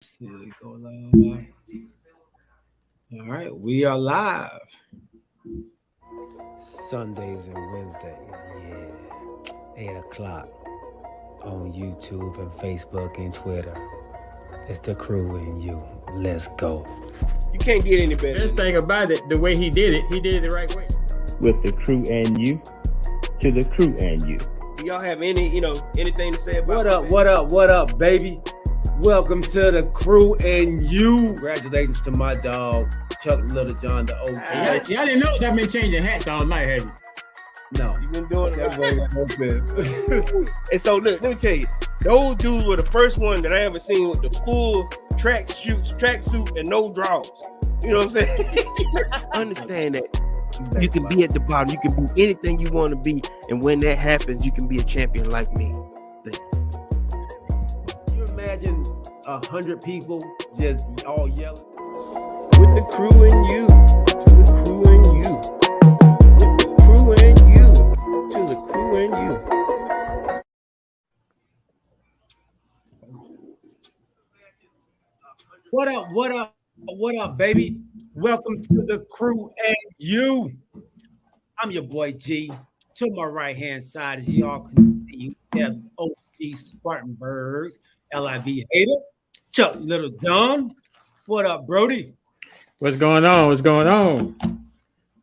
Here we go live. All right, we are live. Sundays and Wednesdays, yeah. 8 o'clock on YouTube and Facebook and Twitter. It's the crew and you. Let's go. You can't get any better. Best thing about it, the way he did it the right way. With the crew and you, to the crew and you. Do y'all have anything to say about What up, baby? Welcome to the crew and you. Congratulations to my dog, Chuck Little John, the OG. Y'all didn't notice I've been changing hats all night, have you? No. You've been doing that. And so, look, let me tell you, those dudes were the first one that I ever seen with the full tracksuit, and no drawers. You know what I'm saying? Understand that you can be at the bottom. You can be anything you want to be. And when that happens, you can be a champion like me. Can you imagine 100 people just all yelling? With the crew and you, to the crew and you. With the crew and you, to the crew and you. What up, baby? Welcome to the crew and you. I'm your boy G. To my right-hand side, as y'all can see, we have OG Spartanburgs, LIV Hater, Chuck Little John. What up, Brody? What's going on?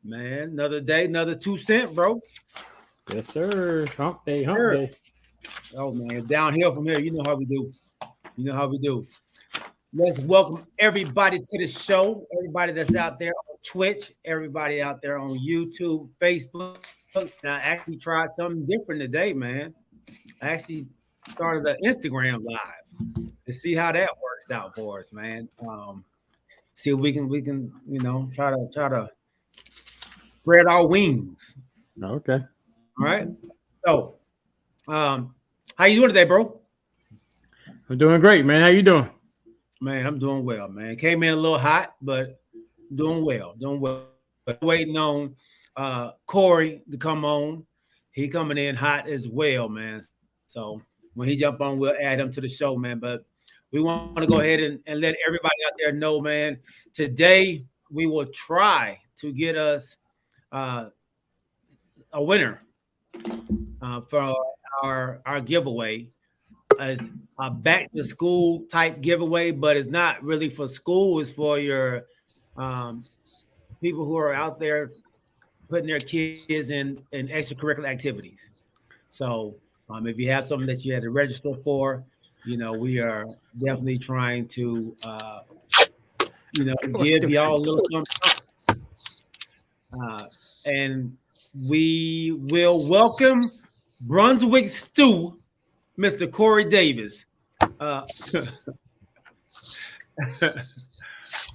Man, another day, another 2 cent, bro. Yes, sir. Hump day. Oh, man, downhill from here. You know how we do. Let's welcome everybody to the show. Everybody that's out there on Twitch, everybody out there on YouTube, Facebook. I actually tried something different today, man. I actually started the Instagram live to see how that works out for us, man. See if we can, try to spread our wings. Okay. All right. So, how you doing today, bro? I'm doing great, man. How you doing? Man, I'm doing well, man. Came in a little hot, but doing well. Waiting on Corey to come on. He coming in hot as well, man. So when he jump on, we'll add him to the show, man. But we want to go ahead and let everybody out there know, man. Today we will try to get us a winner for our giveaway. As a back to school type giveaway, but it's not really for school. It's for your people who are out there putting their kids in extracurricular activities. So if you have something that you had to register for, we are definitely trying to give y'all a little something. And we will welcome Brunswick Stew, Mr. Corey Davis.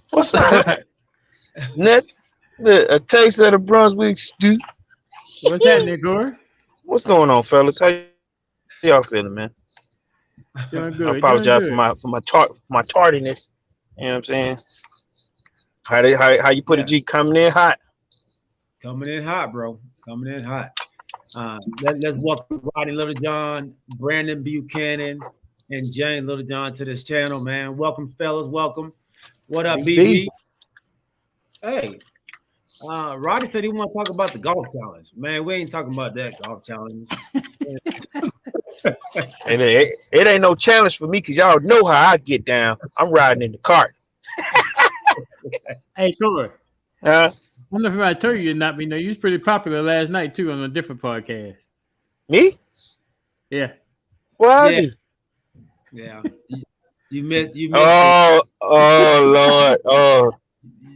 What's up? A taste of the Brunswick stew. What's happening, Corey? What's going on, fellas? How y'all feeling, man? Doing good. I apologize for my tardiness. You know what I'm saying? How you put it, G? Coming in hot. Coming in hot, bro. Coming in hot. Let's welcome Rodney Little John, Brandon Buchanan, and Jane Little John to this channel, man. Welcome, fellas. Welcome. What up, BB? Hey, Rodney said he want to talk about the golf challenge. Man, we ain't talking about that golf challenge. It ain't no challenge for me because y'all know how I get down. I'm riding in the cart. Hey, Corey. Huh? I don't know if I told you or not, but you was pretty popular last night too on a different podcast. Me? Yeah. What? Yeah. You missed. Oh Lord. Oh,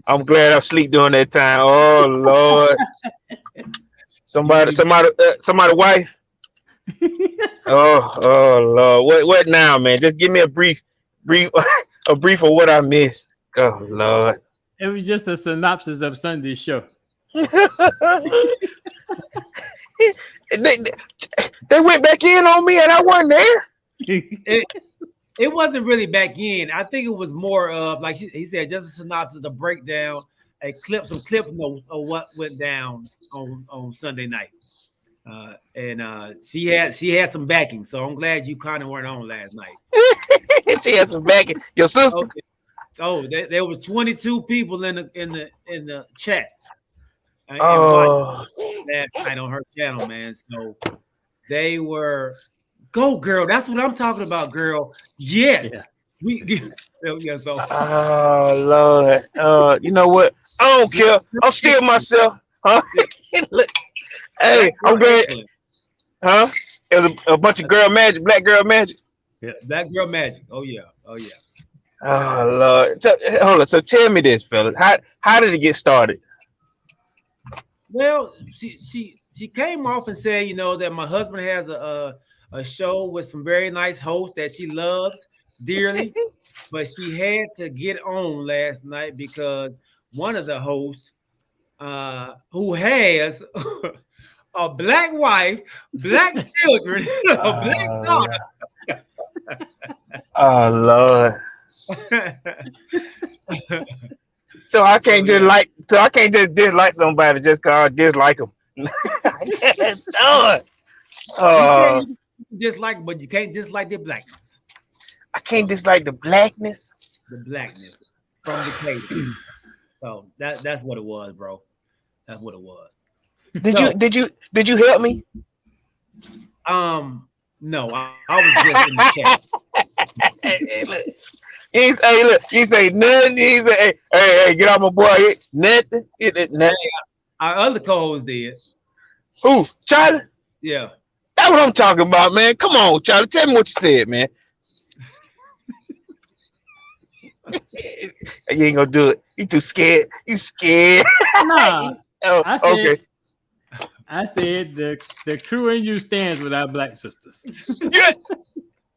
I'm glad I sleep during that time. Oh Lord. Somebody wife. Oh Lord. What now, man? Just give me a brief of what I missed. Oh Lord. It was just a synopsis of Sunday's show. They went back in on me and I wasn't there. It wasn't really back in. I think it was more of, like he said, just a synopsis, a breakdown, some clip notes of what went down on Sunday night. And she had some backing, so I'm glad you kind of weren't on last night. She had some backing. Your sister? Okay. Oh, there was 22 people in the chat and watching last night on her channel, man. So they were go girl. That's what I'm talking about, girl. Yes, yeah. So oh Lord, you know what? I don't care. I'm still myself, huh? Look, hey, I'm glad, huh? It was a bunch of girl magic, black girl magic. Yeah, black girl magic. Oh yeah. Oh Lord. So, hold on. So tell me this, fellas. How did it get started? Well, she came off and said, that my husband has a show with some very nice hosts that she loves dearly, but she had to get on last night because one of the hosts, who has a black wife, black children, a black daughter. Oh Lord. So I can't just dislike somebody just cause I dislike them. You dislike, but you can't dislike their blackness. I can't dislike the blackness. The blackness from the Decatur. So that's what it was, bro. That's what it was. Did you help me? No, I was just in the chat. He say nothing. He say, hey, get out my boy. Nothing. Nothing. Our other co-host did. Who? Charlie? Yeah. That's what I'm talking about, man. Come on, Charlie. Tell me what you said, man. You ain't gonna do it. You too scared. You scared. Nah. Okay. I said the crew and you stands with our black sisters. Yeah.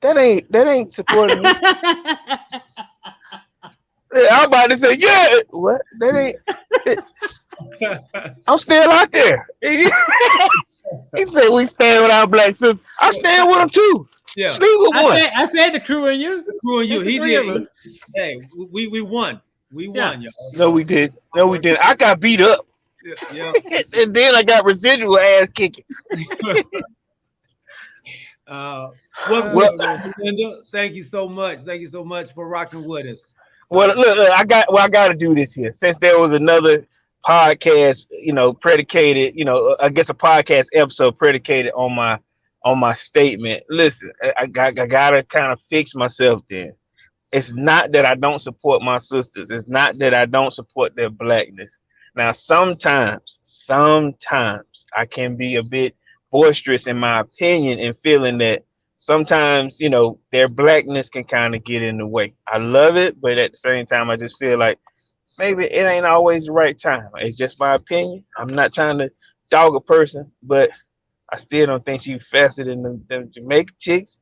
That ain't supporting me. Yeah, I'm about to say, yeah. What? That ain't. I'm still out there. He said we stand with our black sisters. I stand with them too. Yeah. Sleep with one. I said the crew and you. The crew and you. He did. Hey, we won. We won, y'all. No, we did. No, we didn't. I got beat up. Yeah. And then I got residual ass kicking. Linda, thank you so much. Thank you so much for rocking with us. Well, look, I got to do this here since there was another podcast, predicated, I guess a podcast episode predicated on my statement. Listen, I gotta kind of fix myself. Then it's not that I don't support my sisters. It's not that I don't support their blackness. Now, sometimes I can be a bit boisterous in my opinion and feeling that sometimes, their blackness can kind of get in the way. I love it, but at the same time, I just feel like maybe it ain't always the right time. It's just my opinion. I'm not trying to dog a person, but I still don't think she's faster than them Jamaican chicks.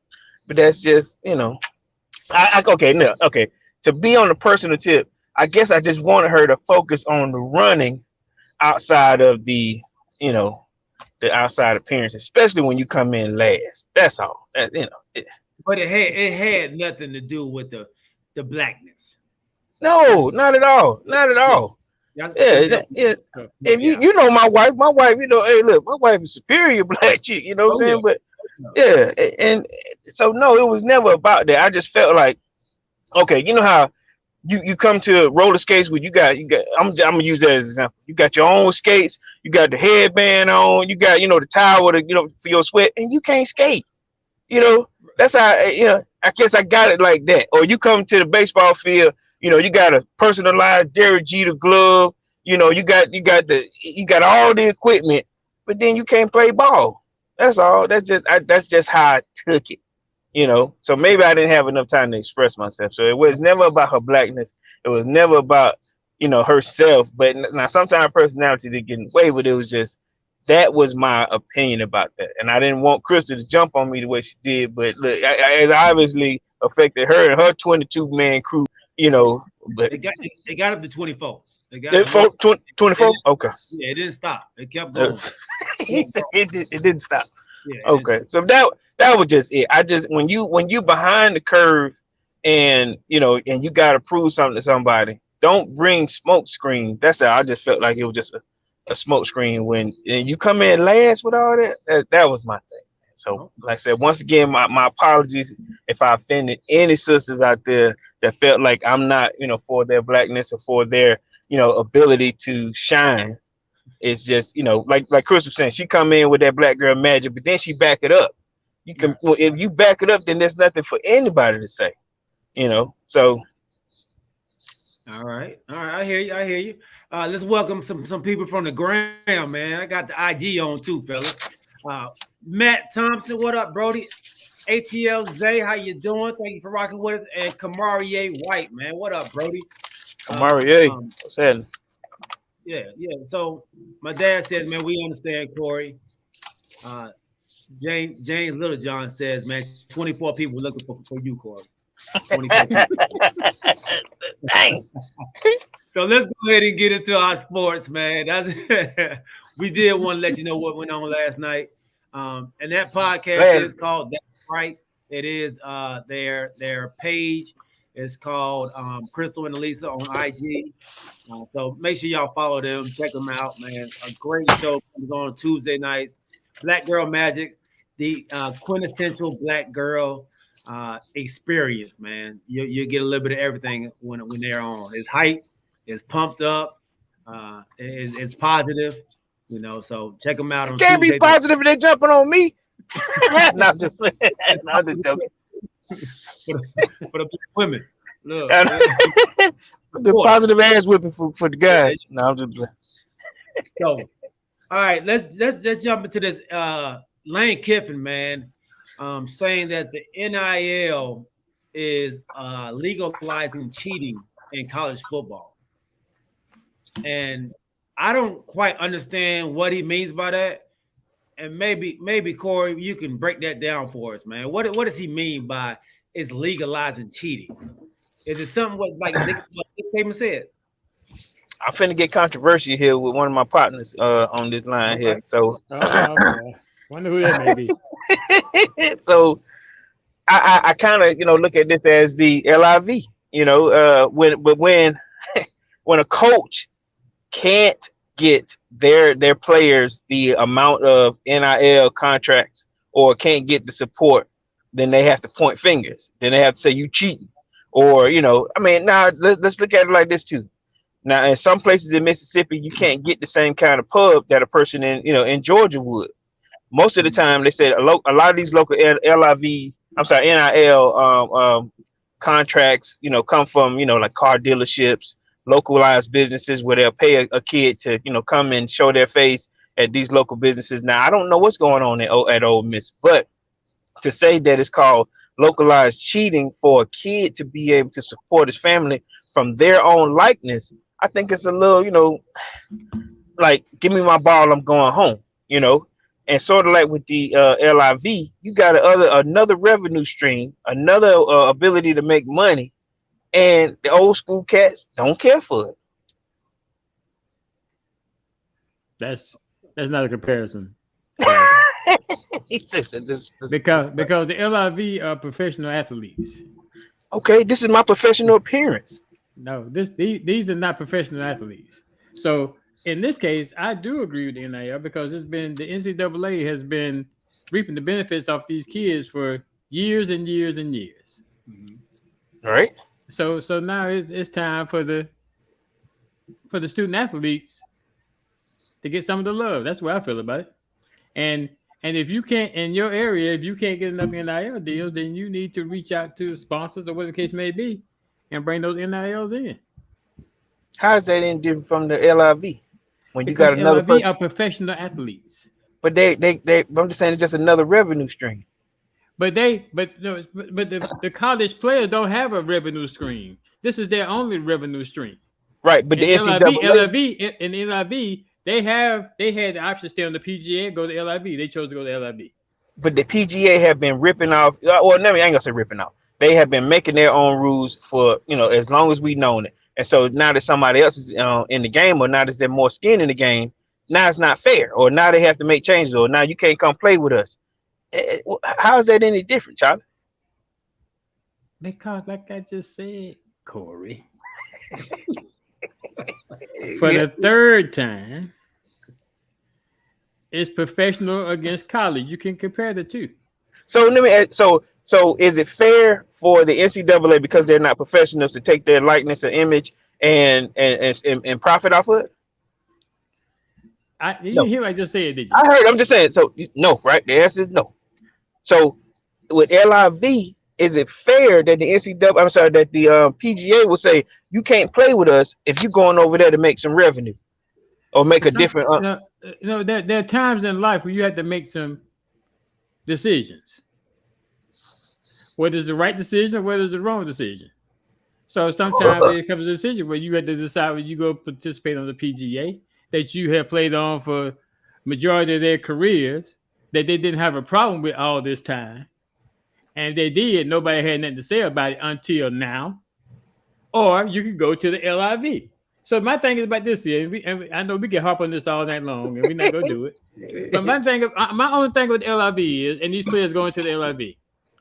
But that's just, okay. To be on the personal tip, I guess I just wanted her to focus on the running outside of the outside appearance, especially when you come in last. That's all. But it had nothing to do with the blackness. No, not at all. Not at all. Yeah. If you know my wife, hey, look, my wife is superior black chick, you know what I'm saying? But yeah, and so no, it was never about that. I just felt like, okay, you know how you come to roller skates where you got I'm gonna use that as an example. You got your own skates, you got the headband on, you got the towel for your sweat, and you can't skate. That's how I guess I got it like that. Or you come to the baseball field, you got a personalized Derek Jeter glove, you got all the equipment, but then you can't play ball. That's all. That's just how I took it. So maybe I didn't have enough time to express myself. So it was never about her blackness. It was never about, herself. But now sometimes her personality did get in the way, but it was just, that was my opinion about that. And I didn't want Krista to jump on me the way she did, but look, it obviously affected her and her 22-man crew, but they got up to 24. They got 24? Okay. Yeah, it didn't stop. It kept going. It didn't stop. Yeah, okay. So that was just it. I just when you behind the curve and and you gotta prove something to somebody, don't bring smoke screen. That's how I just felt like it was just a smoke screen when and you come in last with all that. That was my thing. So, like I said, once again, my apologies if I offended any sisters out there that felt like I'm not, for their blackness or for their, ability to shine. It's just, like Chris was saying, she come in with that black girl magic, but then she back it up. You can, if you back it up, then there's nothing for anybody to say, So. All right. I hear you. Let's welcome some people from the gram, man. I got the IG on too, fellas. Matt Thompson, what up, Brody? ATL Zay, how you doing? Thank you for rocking with us. And Kamarie White, man. What up, Brody? Kamarie, what's happening? Yeah. So my dad says, man, we understand, Corey. James Littlejohn says, man, 24 people looking for you, Corey. 24 people. Dang. So let's go ahead and get into our sports, man. We did want to let you know what went on last night. And that podcast is called That's Right. It is their page is called Crystal and Elisa on IG. So make sure y'all follow them, check them out, man. A great show comes on Tuesday nights. Black Girl Magic, the quintessential black girl experience, man. You get a little bit of everything when they're on. It's hype, it's pumped up, it's positive, So check them out on Can't Tuesday. Be positive if they're jumping on me. No, I'm just joking. For the women, look. The positive ass whipping for the guys. No, I'm just. So, all right, let's jump into this. Lane Kiffin, man, saying that the NIL is legalizing cheating in college football, and I don't quite understand what he means by that. And maybe Corey, you can break that down for us, man. What does he mean by is legalizing cheating? Is it something like Nick said? I'm finna get controversial here with one of my partners on this line here. So wonder who that may be. So I kind of look at this as the LIV. When when a coach can't get their players the amount of NIL contracts or can't get the support, then they have to point fingers. Then they have to say you cheating. Or, now let's look at it like this too. Now, in some places in Mississippi, you can't get the same kind of pub that a person in Georgia would. Most of the time, they said a lot of these local NIL contracts, come from, like car dealerships, localized businesses where they'll pay a kid to, come and show their face at these local businesses. Now, I don't know what's going on at Ole Miss, but to say that it's called localized cheating for a kid to be able to support his family from their own likeness, I think it's a little, like, give me my ball, I'm going home, and sort of like with the LIV, you got another revenue stream, another ability to make money, and the old school cats don't care for it. That's not a comparison. Because the LIV are professional athletes. Okay, this is my professional appearance. No, these are not professional athletes. So in this case, I do agree with the NIL because the NCAA has been reaping the benefits off these kids for years and years and years. All right. So now it's time for the student athletes to get some of the love. That's what I feel about it. And if you can't in your area, if you can't get enough NIL deals, then you need to reach out to sponsors or whatever the case may be and bring those NILs in. How is that any different from the LIV? When because you got another LIV are professional athletes. But they I'm just saying it's just another revenue stream. But the college players don't have a revenue stream. This is their only revenue stream. Right, but the NCAA in LIV, they had the option to stay on the PGA and go to LIV. They chose to go to LIV. But the PGA have been ripping off. Well, I ain't gonna say ripping off. They have been making their own rules for as long as we've known it. And so now that somebody else is in the game, or now that there's more skin in the game, now it's not fair. Or now they have to make changes. Or now you can't come play with us. How is that any different, Charlie? Because, like I just said, Corey, for the third time, It's professional against college. You can compare the two. So let me ask, so is it fair for the NCAA, because they're not professionals, to take their likeness and image and profit off of it? You No. didn't hear what I just said, did you? I heard. I'm just saying. So no, right? The answer is no. So with LIV, is it fair that the NCAA, I'm sorry, that the PGA will say you can't play with us if you're going over there to make some revenue or make a different? There are times in life where you have to make some decisions. Whether it's the right decision or whether it's the wrong decision. So sometimes there comes a decision where you have to decide when you go participate on the PGA that you have played on for majority of their careers, that they didn't have a problem with all this time. And if they did, nobody had nothing to say about it until now. Or you can go to the LIV. So my thing is about this here, and I know we can harp on this all night long, and we're not going to do it. But my only thing with LIV is, and these players going to the LIV,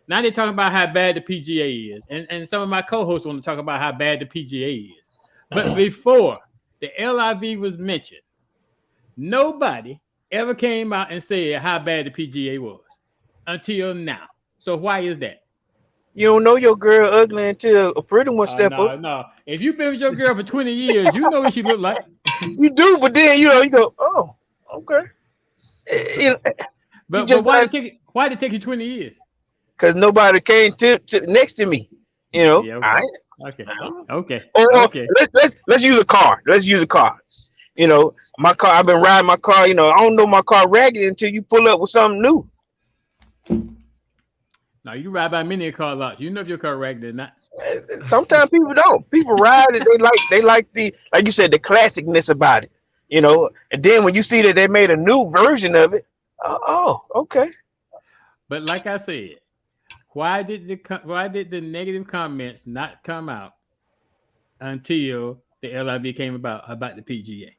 now they're talking about how bad the PGA is. And some of my co-hosts want to talk about how bad the PGA is. But before the LIV was mentioned, nobody ever came out and said how bad the PGA was until now. So why is that? You don't know your girl ugly until a pretty one step up. No. If you've been with your girl for 20 years, you know what she look like. You do, but then you go, oh, okay. But why did it take you 20 years? Because nobody came to next to me. Yeah, okay. Okay. Let's use a car. You know, my car. I've been riding my car. You know, I don't know my car raggedy until you pull up with something new. Now you ride by many car lots. You know if your car raggedy or not. Sometimes people don't. People ride it. They like the, like you said, the classicness about it. You know, and then when you see that they made a new version of it, oh, okay. But like I said, why did the negative comments not come out until the LIV came about the PGA?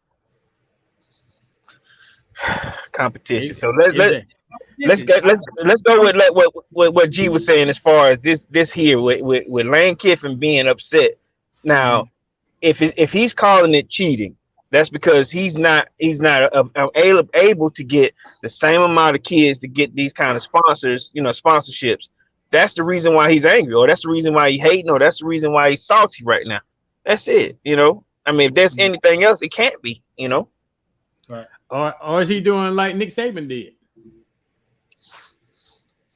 Competition. So let's go with what G was saying as far as this here with Lane Kiffin being upset. Now, if he's calling it cheating, that's because he's not able to get the same amount of kids to get these kind of sponsors, sponsorships. That's the reason why he's angry, or that's the reason why he's hating, or that's the reason why he's salty right now. That's it. I mean, if there's anything else, it can't be. Right. Or is he doing like Nick Saban did?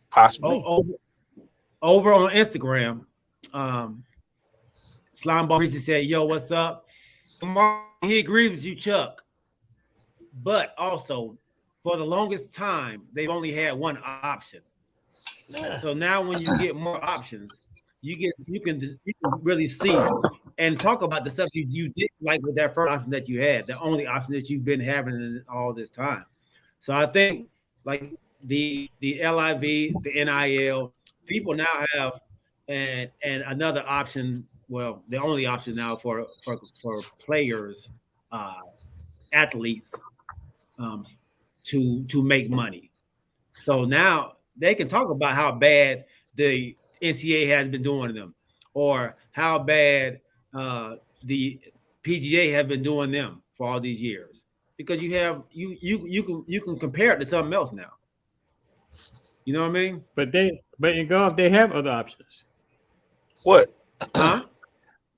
Possibly. Over on Instagram, Slime Ball Greasy said, "Yo, what's up?" He agrees with you, Chuck. But also, for the longest time, they've only had one option. So now, when you get more options, you can really see and talk about the stuff you did like with that first option that you had, the only option that you've been having in all this time. So I think like the LIV, the NIL, people now have and another option. Well, the only option now for players, athletes, to make money. So now they can talk about how bad the NCAA has been doing to them, or how bad the PGA have been doing them for all these years, because you can compare it to something else now. You know what I mean? But in golf they have other options. What? Huh?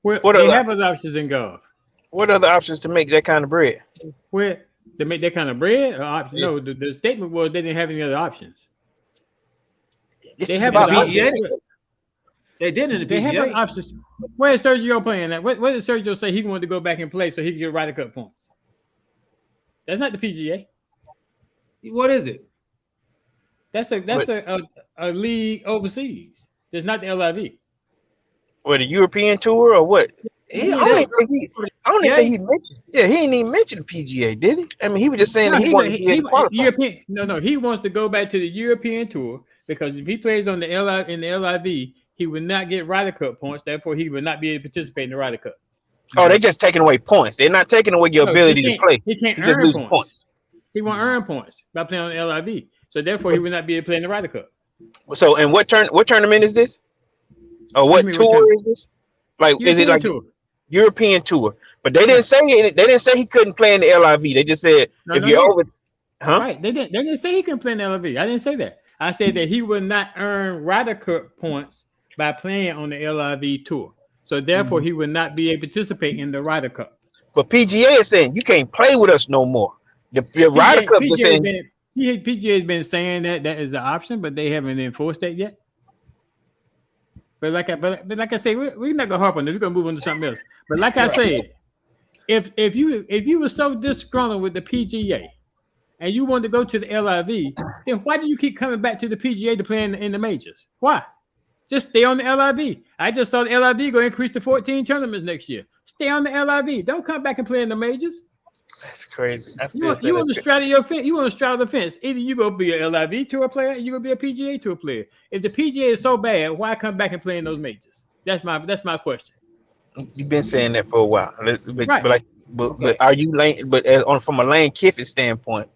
They have other options in golf. What other options to make that kind of bread? Where to make that kind of bread? Or option? No, the statement was they didn't have any other options. They have other options. They did in the PGA. They have other options. Where is Sergio playing at? What did Sergio say he wanted to go back and play so he could get Ryder Cup points? That's not the PGA. What is it? That's a league overseas. That's not the LIV. What, the European tour or what? I don't think he mentioned. Yeah, he didn't even mention the PGA, did he? I mean, he was just saying he wanted to be European. No, he wants to go back to the European tour, because if he plays on the LIV, he would not get Ryder Cup points. Therefore, he would not be able to participate in the Ryder Cup. Oh, they're just taking away points. They're not taking away your ability to play. He can't earn points. He won't earn points by playing on the LIV. So therefore, he would not be able to play in the Ryder Cup. So, and what tournament is this? Or what tour is this? Like, is it like European tour? But they didn't say it. They didn't say he couldn't play in the LIV. They just said if you're over. Huh? Right. They didn't say he can play in the LIV. I didn't say that. I said that he would not earn Ryder Cup points by playing on the LIV tour. So therefore, he would not be able to participate in the Ryder Cup. But PGA is saying you can't play with us no more. The Ryder Cup is saying PGA has been saying that is an option, but they haven't enforced that yet. But like I say, we're not gonna harp on this. We're gonna move on to something else. But like I said, if you were so disgruntled with the PGA and you wanted to go to the LIV, then why do you keep coming back to the PGA to play in the majors? Why? Just stay on the LIV. I just saw the LIV going to increase to 14 tournaments next year. Stay on the LIV. Don't come back and play in the majors. That's crazy. You want to straddle your fence. You want to straddle the fence. Either you go be a LIV tour player, or you go be a PGA tour player. If the PGA is so bad, why come back and play in those majors? That's my question. You've been saying that for a while, Right. but are you Lane? But from a Lane Kiffin standpoint,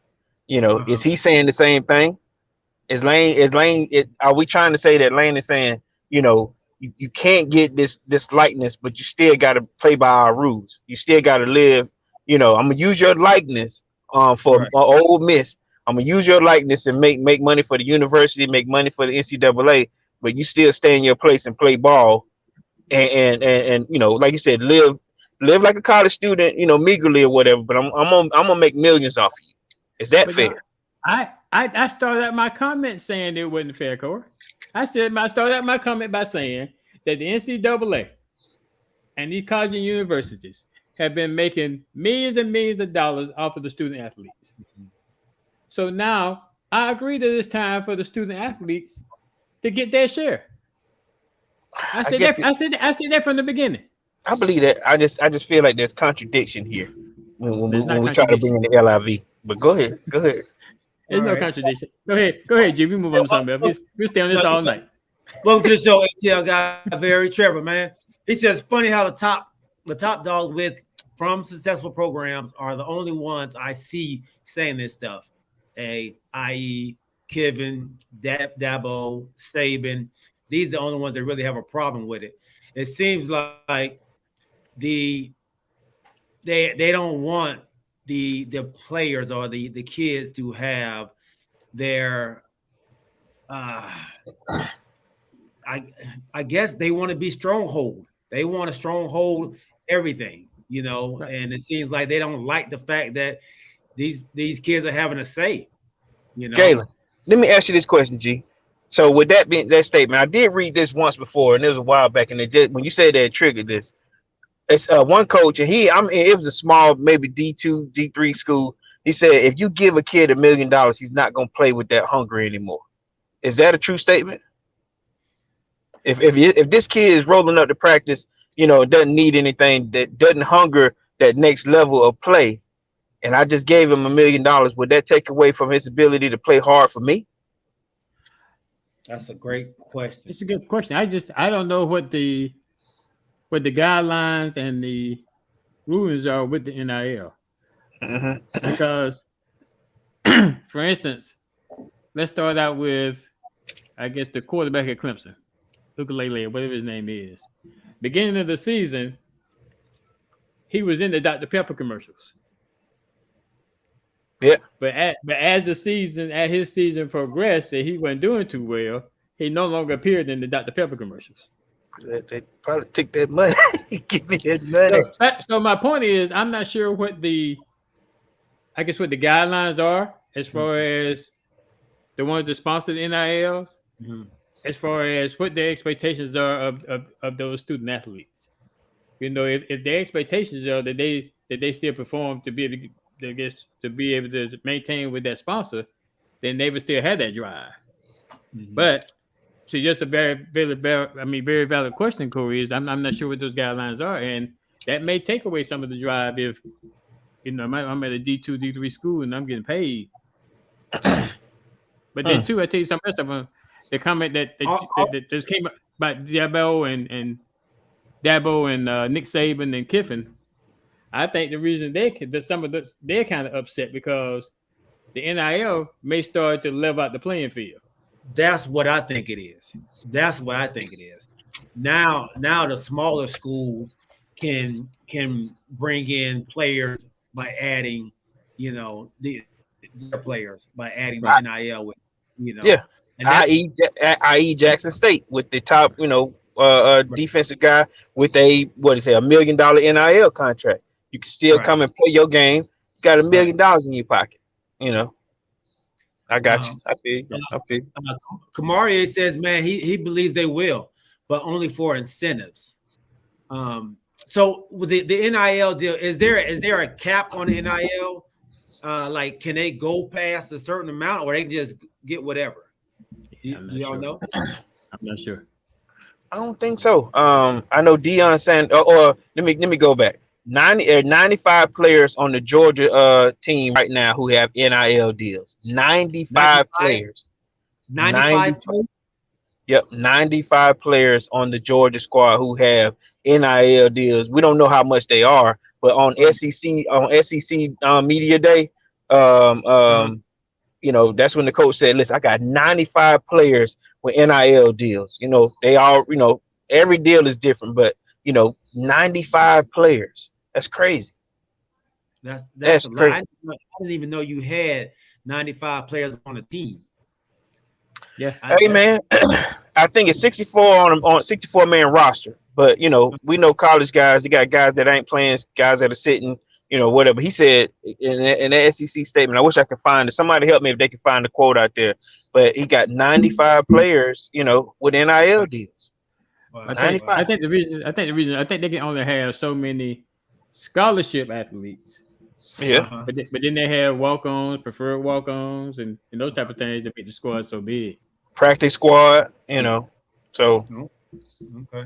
is he saying the same thing? Are we trying to say that Lane is saying, you can't get this likeness, but you still got to play by our rules. You still got to live. I'm gonna use your likeness for Ole Miss. I'm gonna use your likeness and make money for the university, make money for the NCAA, but you still stay in your place and play ball, and like you said, live like a college student, meagerly or whatever. But I'm gonna make millions off of you. Is that fair? I started out my comment saying it wasn't fair, Corey. I started out my comment by saying that the NCAA and these colleges and universities have been making millions and millions of dollars off of the student athletes. So now I agree that it's time for the student athletes to get their share. I said that from the beginning. I believe that. I just feel like there's contradiction here when we try to bring in the LIV. But go ahead. There's no contradiction. Go ahead, Jim. We move on to something else. We'll stay on this all night. Welcome to the show, ATL guy, very Trevor, man. He says, funny how the top dogs from successful programs are the only ones I see saying this stuff. I.e. Kiffin, Dabo, Saban. These are the only ones that really have a problem with it. It seems like they don't want the players or the kids to have their I guess they want to be stronghold. They want to stronghold everything, right. And it seems like they don't like the fact that these kids are having a say. Galen, let me ask you this question, G. So with that being that statement, I did read this once before, and it was a while back, and when you said that it triggered this. It's one coach, and it was a small, maybe D2, D3 school. He said, if you give a kid $1 million, he's not going to play with that hunger anymore. Is that a true statement? If this kid is rolling up to practice, doesn't need anything, that doesn't hunger that next level of play, and I just gave him $1 million, would that take away from his ability to play hard for me? That's a great question. It's a good question. I don't know what the guidelines and the rulings are with the NIL. Because, for instance, let's start out with, I guess, the quarterback at Clemson, Ukulele, whatever his name is. Beginning of the season, he was in the Dr. Pepper commercials. Yeah. But as his season progressed, that he wasn't doing too well, he no longer appeared in the Dr. Pepper commercials. They probably took that money. Give me that money. So my point is, I'm not sure what the guidelines are as far as the ones that sponsor the NILs, as far as what their expectations are of those student athletes. If their expectations are that they still perform to be able to maintain with that sponsor, then they would still have that drive. But so just a very valid question, Corey, is I'm not sure what those guidelines are, and that may take away some of the drive if I'm at a D2, D3 school and I'm getting paid. But then too, I tell you something else about the comment that just came up about Dabo and Nick Saban and Kiffin. I think the reason they're kind of upset because the NIL may start to level out the playing field. That's what I think it is. Now the smaller schools can bring in players by adding, the their players by adding the Right. NIL with, Yeah. and that I.e. Jackson State with the top, defensive guy with a $1 million NIL contract. You can still right, come and play your game. You got $1 right. million in your pocket. I got you. Um, I feel you. I feel you. Kamari says, man, he believes they will, but only for incentives. So with the NIL deal, is there a cap on the NIL? Like, can they go past a certain amount, or they can just get whatever? I'm not Y'all sure. know? I'm not sure. I don't think so. I know Deion saying, or let me go back. 95 players on the Georgia team right now who have NIL deals. 95 95, players. 95 Yep, 95 players on the Georgia squad who have NIL deals. We don't know how much they are, but on SEC media day, that's when the coach said, "Listen, I got 95 players with NIL deals. They all, every deal is different, but 95 players. That's crazy. That's a lot. Crazy. I didn't even know you had 95 players on a team. Yeah. Hey man, I think it's 64 on 64-man roster. But we know college guys. You got guys that ain't playing, guys that are sitting, whatever. He said in the SEC statement. I wish I could find it. Somebody help me if they can find the quote out there. But he got 95 players, with NIL deals. Wow. I think the reason they can only have so many scholarship athletes. Yeah. But then they have walk-ons, preferred walk-ons, and those type of things that make the squad so big. Practice squad, so Okay.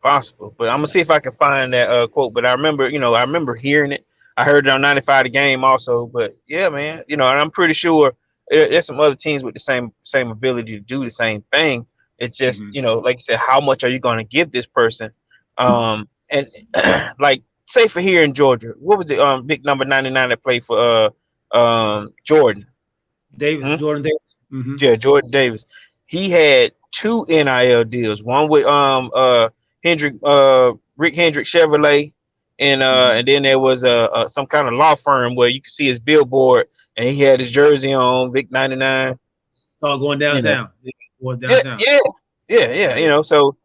possible. But I'm gonna see if I can find that quote. But I remember hearing it. I heard it on 95 the game also. But yeah, man, and I'm pretty sure there's some other teams with the same ability to do the same thing. It's just like you said, how much are you gonna give this person? And like say for here in Georgia, what was the big number 99 that played for Jordan? Davis, Jordan Davis. Yeah, Jordan Davis. He had 2 NIL deals. One with Rick Hendrick Chevrolet, and then there was some kind of law firm where you could see his billboard, and he had his jersey on, Vic 99. Oh, going downtown. Was Yeah, downtown. yeah. So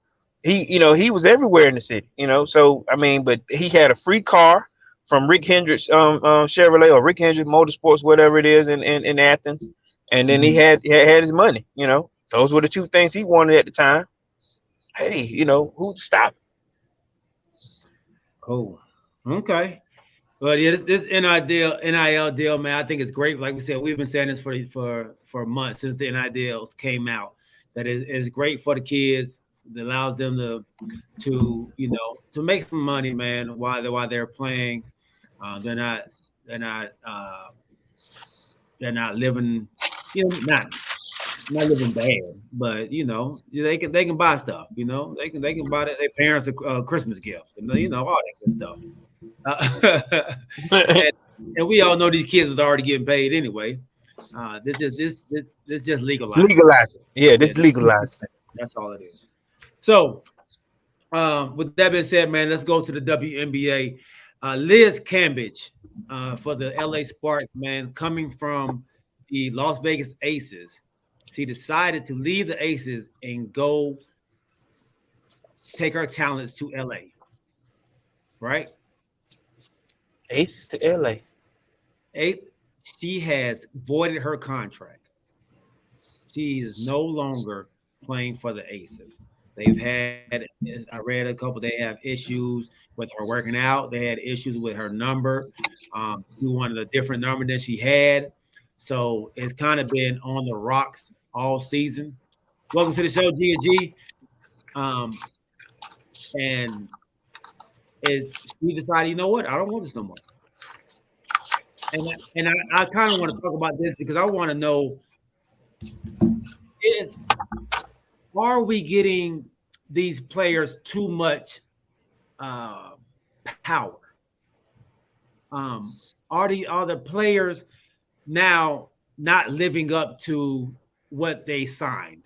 he was everywhere in the city. So I mean, but he had a free car from Rick Hendrick's Chevrolet or Rick Hendrick Motorsports, whatever it is in Athens, and then he had his money. Those were the 2 things he wanted at the time. Hey, who'd stop? Cool. Okay. But yeah, this NIL deal, man, I think it's great. Like we said, we've been saying this for months since the NIL deals came out. That is great for the kids. It allows them to make some money, man, while they're playing. They're not living, not living bad, but they can buy stuff. They can buy their parents a Christmas gift, all that good stuff. And we all know these kids was already getting paid anyway. This just legalized. Legalized. Yeah, this legalized. That's all it is. So, with that being said, man, let's go to the WNBA. Liz Cambage for the LA Sparks, man, coming from the Las Vegas Aces. She decided to leave the Aces and go take her talents to LA. Right? Aces to LA. She has voided her contract. She is no longer playing for the Aces. They've had, I read a couple, they have issues with her working out. They had issues with her number. She wanted a different number than she had. So it's kind of been on the rocks all season. Welcome to the show, G&G. And she decided, you know what? I don't want this no more. And I kind of want to talk about this because I want to know are we getting these players too much power? Are the players now not living up to what they signed,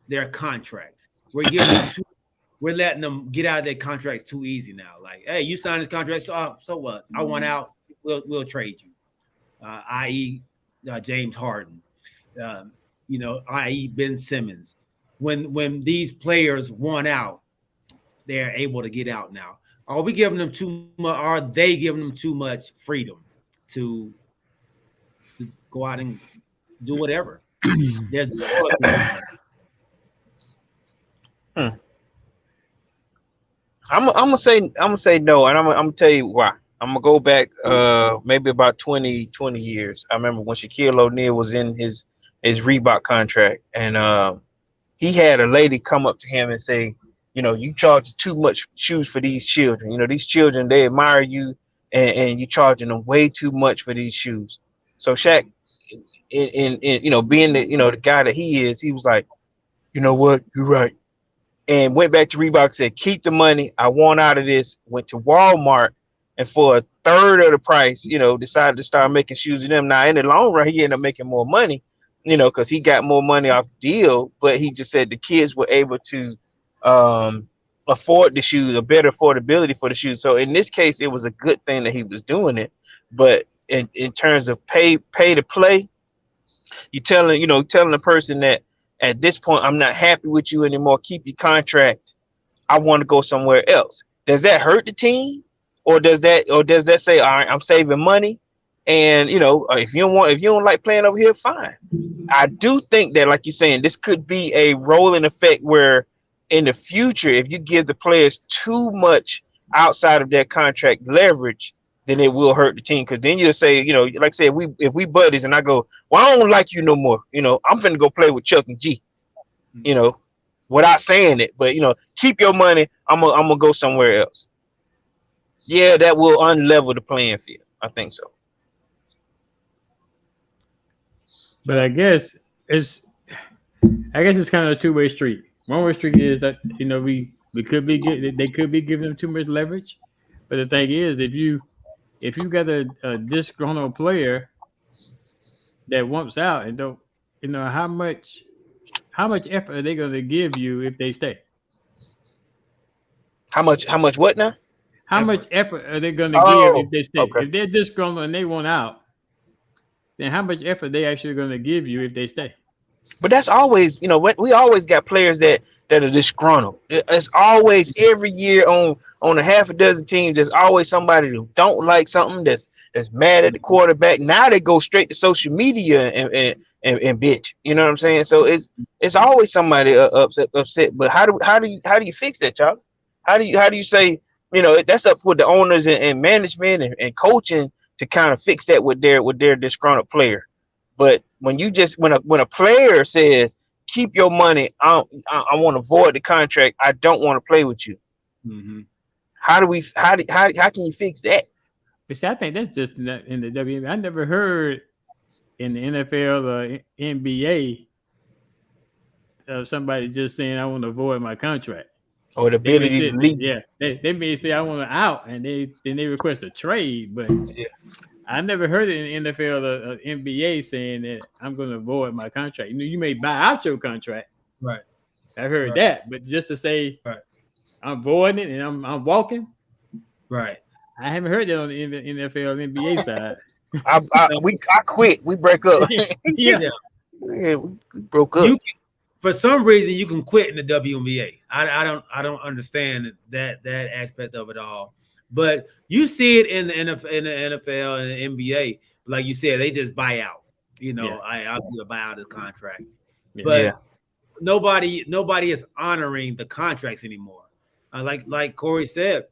their contracts? We're letting them get out of their contracts too easy now. Like, hey, you signed this contract, so what? I want out. We'll trade you. i.e., James Harden, i.e., Ben Simmons. When these players want out, they're able to get out now. Are we giving them too much? Are they giving them too much freedom to go out and do whatever? There's loyalty there. Hmm. I'm gonna say no, and I'm gonna tell you why. I'm gonna go back maybe about 20 years. I remember when Shaquille O'Neal was in his Reebok contract, and he had a lady come up to him and say, you charge too much shoes for these children. These children, they admire you, and you're charging them way too much for these shoes. So Shaq, being the guy that he is, he was like, you know what, you're right, and went back to Reebok, said, keep the money. I want out of this. Went to Walmart, and for a third of the price, decided to start making shoes with them. Now, in the long run, he ended up making more money, because he got more money off the deal. But he just said the kids were able to afford the shoes, a better affordability for the shoes. So in this case, it was a good thing that he was doing it. But in terms of pay to play, you telling the person that at this point, I'm not happy with you anymore. Keep your contract. I want to go somewhere else. Does that hurt the team, or does that say, all right, I'm saving money, and if you don't like playing over here, fine. I do think that, like you're saying, this could be a rolling effect where in the future, if you give the players too much outside of their contract leverage, then it will hurt the team. Because then you'll say, like I said, if we buddies and I go, well, I don't like you no more. I'm finna go play with Chuck and G. Without saying it, but keep your money. I'm gonna go somewhere else. Yeah, that will unlevel the playing field. I think so. But I guess it's kind of a two-way street. One-way street is that they could be giving them too much leverage. But the thing is, if you got a disgruntled player that wants out and don't, how much effort are they going to give you if they stay? How much what now? How much effort are they going to give if they stay? Okay. If they're disgruntled and they want out, then how much effort they actually going to give you if they stay? But that's always, we always got players that are disgruntled. It's always every year on a half a dozen teams. There's always somebody who don't like something, that's mad at the quarterback. Now they go straight to social media and bitch. You know what I'm saying? So it's always somebody upset. But how do you fix that, y'all? How do you say, that's up with the owners and management and coaching to kind of fix that with their disgruntled player. But when a player says, keep your money, I want to void the contract, I don't want to play with you. Mm-hmm. How can you fix that? But see, I think that's just in the WNBA. I never heard in the NFL or NBA of somebody just saying, I want to void my contract. Or the ability to leave. Yeah, they may say, I want to out, and they request a trade. But yeah. I never heard it in the NFL or NBA saying that I'm going to void my contract. You may buy out your contract. Right. I've heard that, but just to say, right, I'm voiding it and I'm walking. Right. I haven't heard that on the NFL and NBA side. I quit. We break up. Yeah, we broke up. For some reason, you can quit in the WNBA. I don't understand that aspect of it all. But you see it in the NFL and the NBA. Like you said, they just buy out. I'll do a buy out of the contract. But nobody is honoring the contracts anymore. Like Corey said,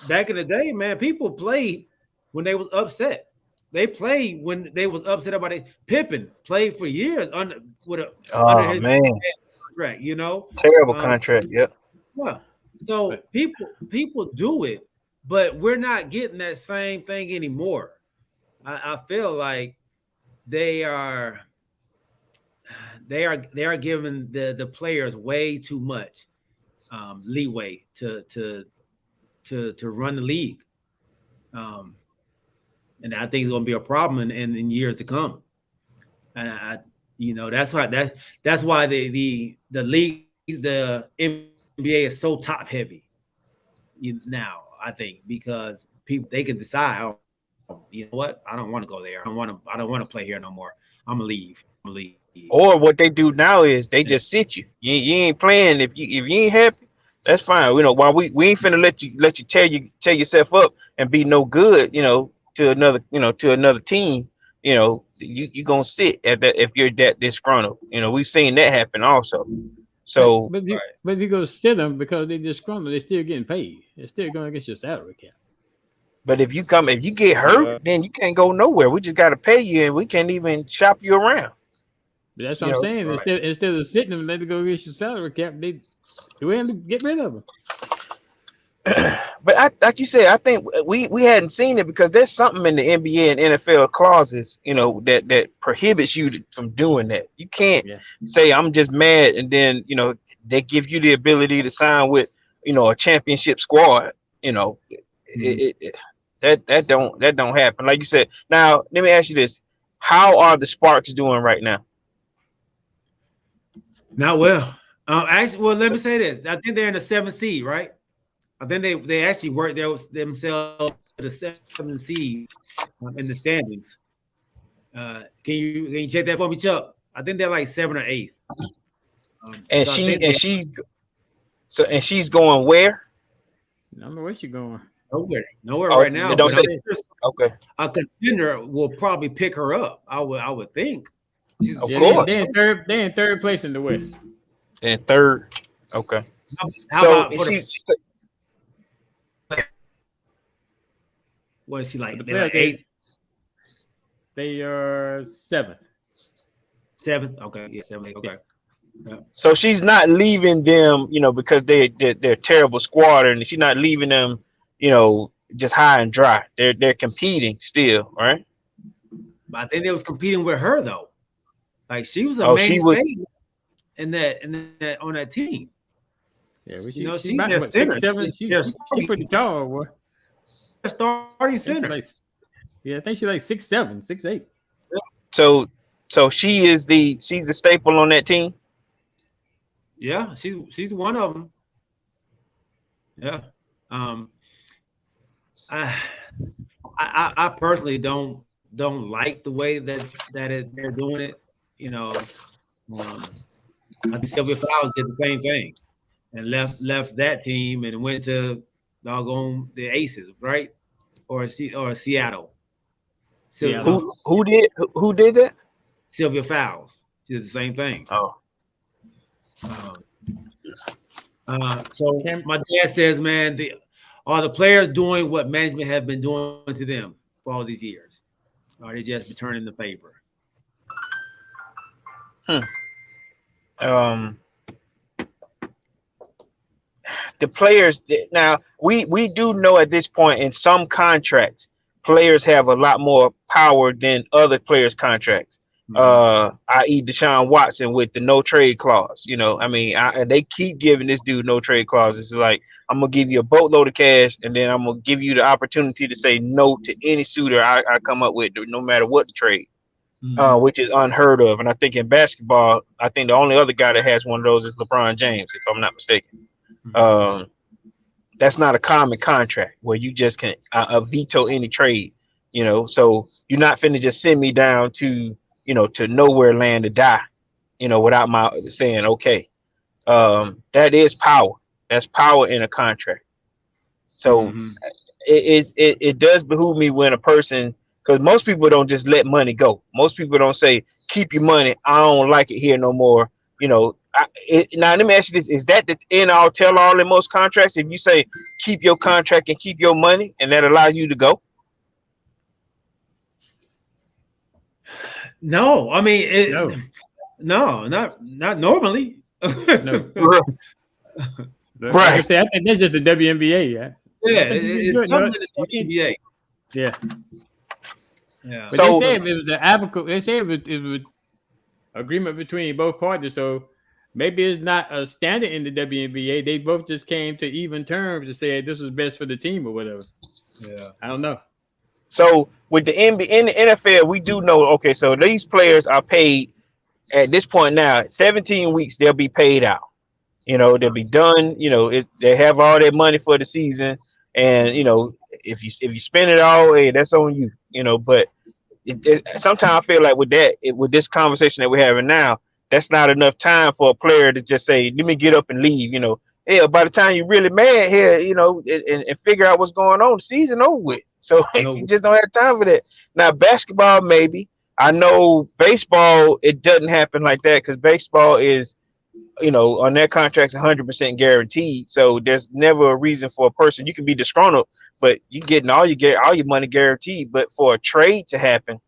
back in the day, man, people played when they was upset. They played when they was upset about it. Pippen played for years under his contract. Terrible contract. Yep. Yeah. So people do it, but we're not getting that same thing anymore. I feel like they are giving the players way too much leeway to run the league. And I think it's going to be a problem in years to come. And that's why the league, the NBA is so top heavy now. I think because people, they can decide, you know what? I don't want to go there. I don't want to play here no more. I'm gonna leave. Or what they do now is they just sit you. You ain't playing if you ain't happy. That's fine. You know, while we ain't finna let you tear yourself up and be no good. You know, to another team. You know, you gonna sit at that if you're that disgruntled. You know, we've seen that happen also. So, but if you go sit them because they disgruntled, they're still getting paid. They're still going against your salary cap. but if you get hurt, then you can't go nowhere. We just got to pay you, and we can't even shop you around. But that's what I'm saying. Right. Instead of sitting them, let them go against your salary cap. They get rid of them. But like you said, I think we hadn't seen it because there's something in the NBA and NFL clauses, you know, that prohibits you from doing that. You can't say I'm just mad and then, you know, they give you the ability to sign with, you know, a championship squad. You know, that don't happen. Like you said. Now let me ask you this: how are the Sparks doing right now? Not well. Actually, well, let me say this: I think they're in the 7th seed, right? I think they actually worked themselves to the 7th seed in the standings. Can you check that for me, Chuck? I think they're like 7th or 8th. She's going where? I don't know where she's going. Nowhere right now. Don't say, okay. A contender will probably pick her up. I would think. Of course. They're in third place in the West. In third. Okay. How about what is she like? They're like 8th. They are 7th. 7th. Okay. Yeah, 7th. Okay. Yeah. So she's not leaving them, you know, because they're a terrible squad, and she's not leaving them, you know, just high and dry. They're competing still, right? But I think they was competing with her though. Like she was a mainstay in that on that team. Yeah, she's 6'7". She's pretty tall, boy. Starting center. I think she's like 6'7", 6'8". So she's the staple on that team. Yeah, she's one of them. Yeah. I personally don't like the way that they're doing it. You know, I think Sylvia Fowles did the same thing and left that team and went to doggone the Aces, right? Or Seattle. Who did that? Sylvia Fowles. She did the same thing. Oh. So my dad says, man, are the players doing what management have been doing to them for all these years? Or are they just returning the favor? The players now we do know at this point in some contracts players have a lot more power than other players' contracts. I.e. Deshaun Watson with the no trade clause. You know, I mean, they keep giving this dude no trade clauses. It's like, I'm gonna give you a boatload of cash, and then I'm gonna give you the opportunity to say no to any suitor I come up with, no matter what the trade, which is unheard of. And I think in basketball, I think the only other guy that has one of those is LeBron James, if I'm not mistaken. That's not a common contract where you just can veto any trade. You know, so you're not finna just send me down to, you know, to nowhere land to die, you know, without my saying, okay. That is power. That's power in a contract. So it does behoove me when a person, because most people don't just let money go. Most people don't say, keep your money. I don't like it here no more. You know, now let me ask you this. Is that the end all tell all in most contracts? If you say keep your contract and keep your money and that allows you to go? No, I mean, no, not normally. No. Right. Like I say, I think that's just the WNBA. Yeah, it's something in the WNBA. Yeah. Yeah. But they said it was an amicable. They said it was agreement between both parties. So maybe it's not a standard in the WNBA. They both just came to even terms to say this was best for the team or whatever. Yeah. I don't know. So with the NBA, in the NFL, we do know, okay, so these players are paid at this point now, 17 weeks, they'll be paid out. You know, they'll be done. You know, they have all their money for the season. And, you know, if you spend it all, hey, that's on you, you know. But sometimes I feel like with this conversation that we're having now, that's not enough time for a player to just say, let me get up and leave, you know. Yeah, by the time you're really mad here, you know, and figure out what's going on, the season over with. So you just don't have time for that. Now, basketball, maybe. I know baseball, it doesn't happen like that because baseball is, you know, on their contracts 100% guaranteed. So there's never a reason for a person. You can be disgruntled, but you getting all your money guaranteed. But for a trade to happen,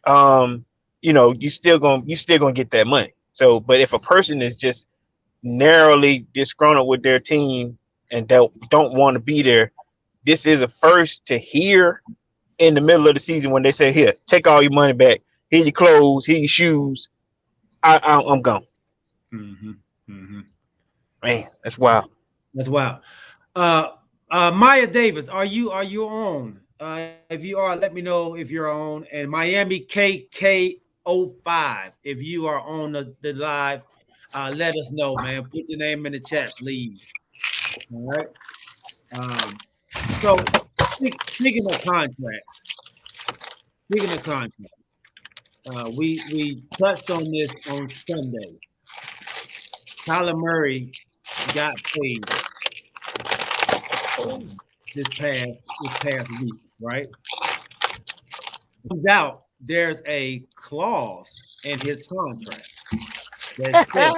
you know, you still gonna get that money. So, but if a person is just narrowly disgruntled with their team and don't want to be there, this is a first to hear in the middle of the season when they say, here, take all your money back, here your clothes, here your shoes, I'm gone. Man, that's wild. That's wild. Maya Davis, are you on? If you are, let me know if you're on. And Miami KK05, if you are on the live, let us know, man. Put your name in the chat, please. All right. So speaking of contracts, we touched on this on Sunday. Kyler Murray got paid this past week, right? Turns out there's a clause in his contract that says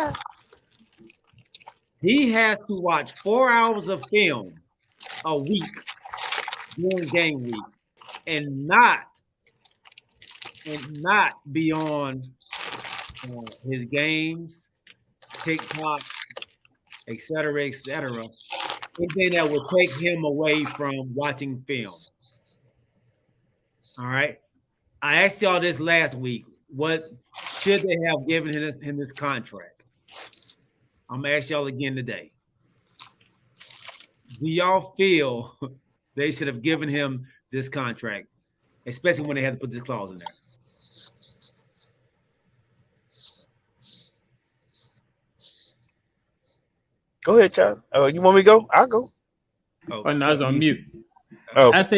he has to watch 4 hours of film a week during game week and not be on his games, TikTok, etc., anything that will take him away from watching film. All right. I asked y'all this last week. What should they have given him this contract? I'm gonna ask y'all again today. Do y'all feel they should have given him this contract, especially when they had to put this clause in there? Go ahead, Charles. You want me to go? I'll go. Oh no, I was on mute. Oh, I say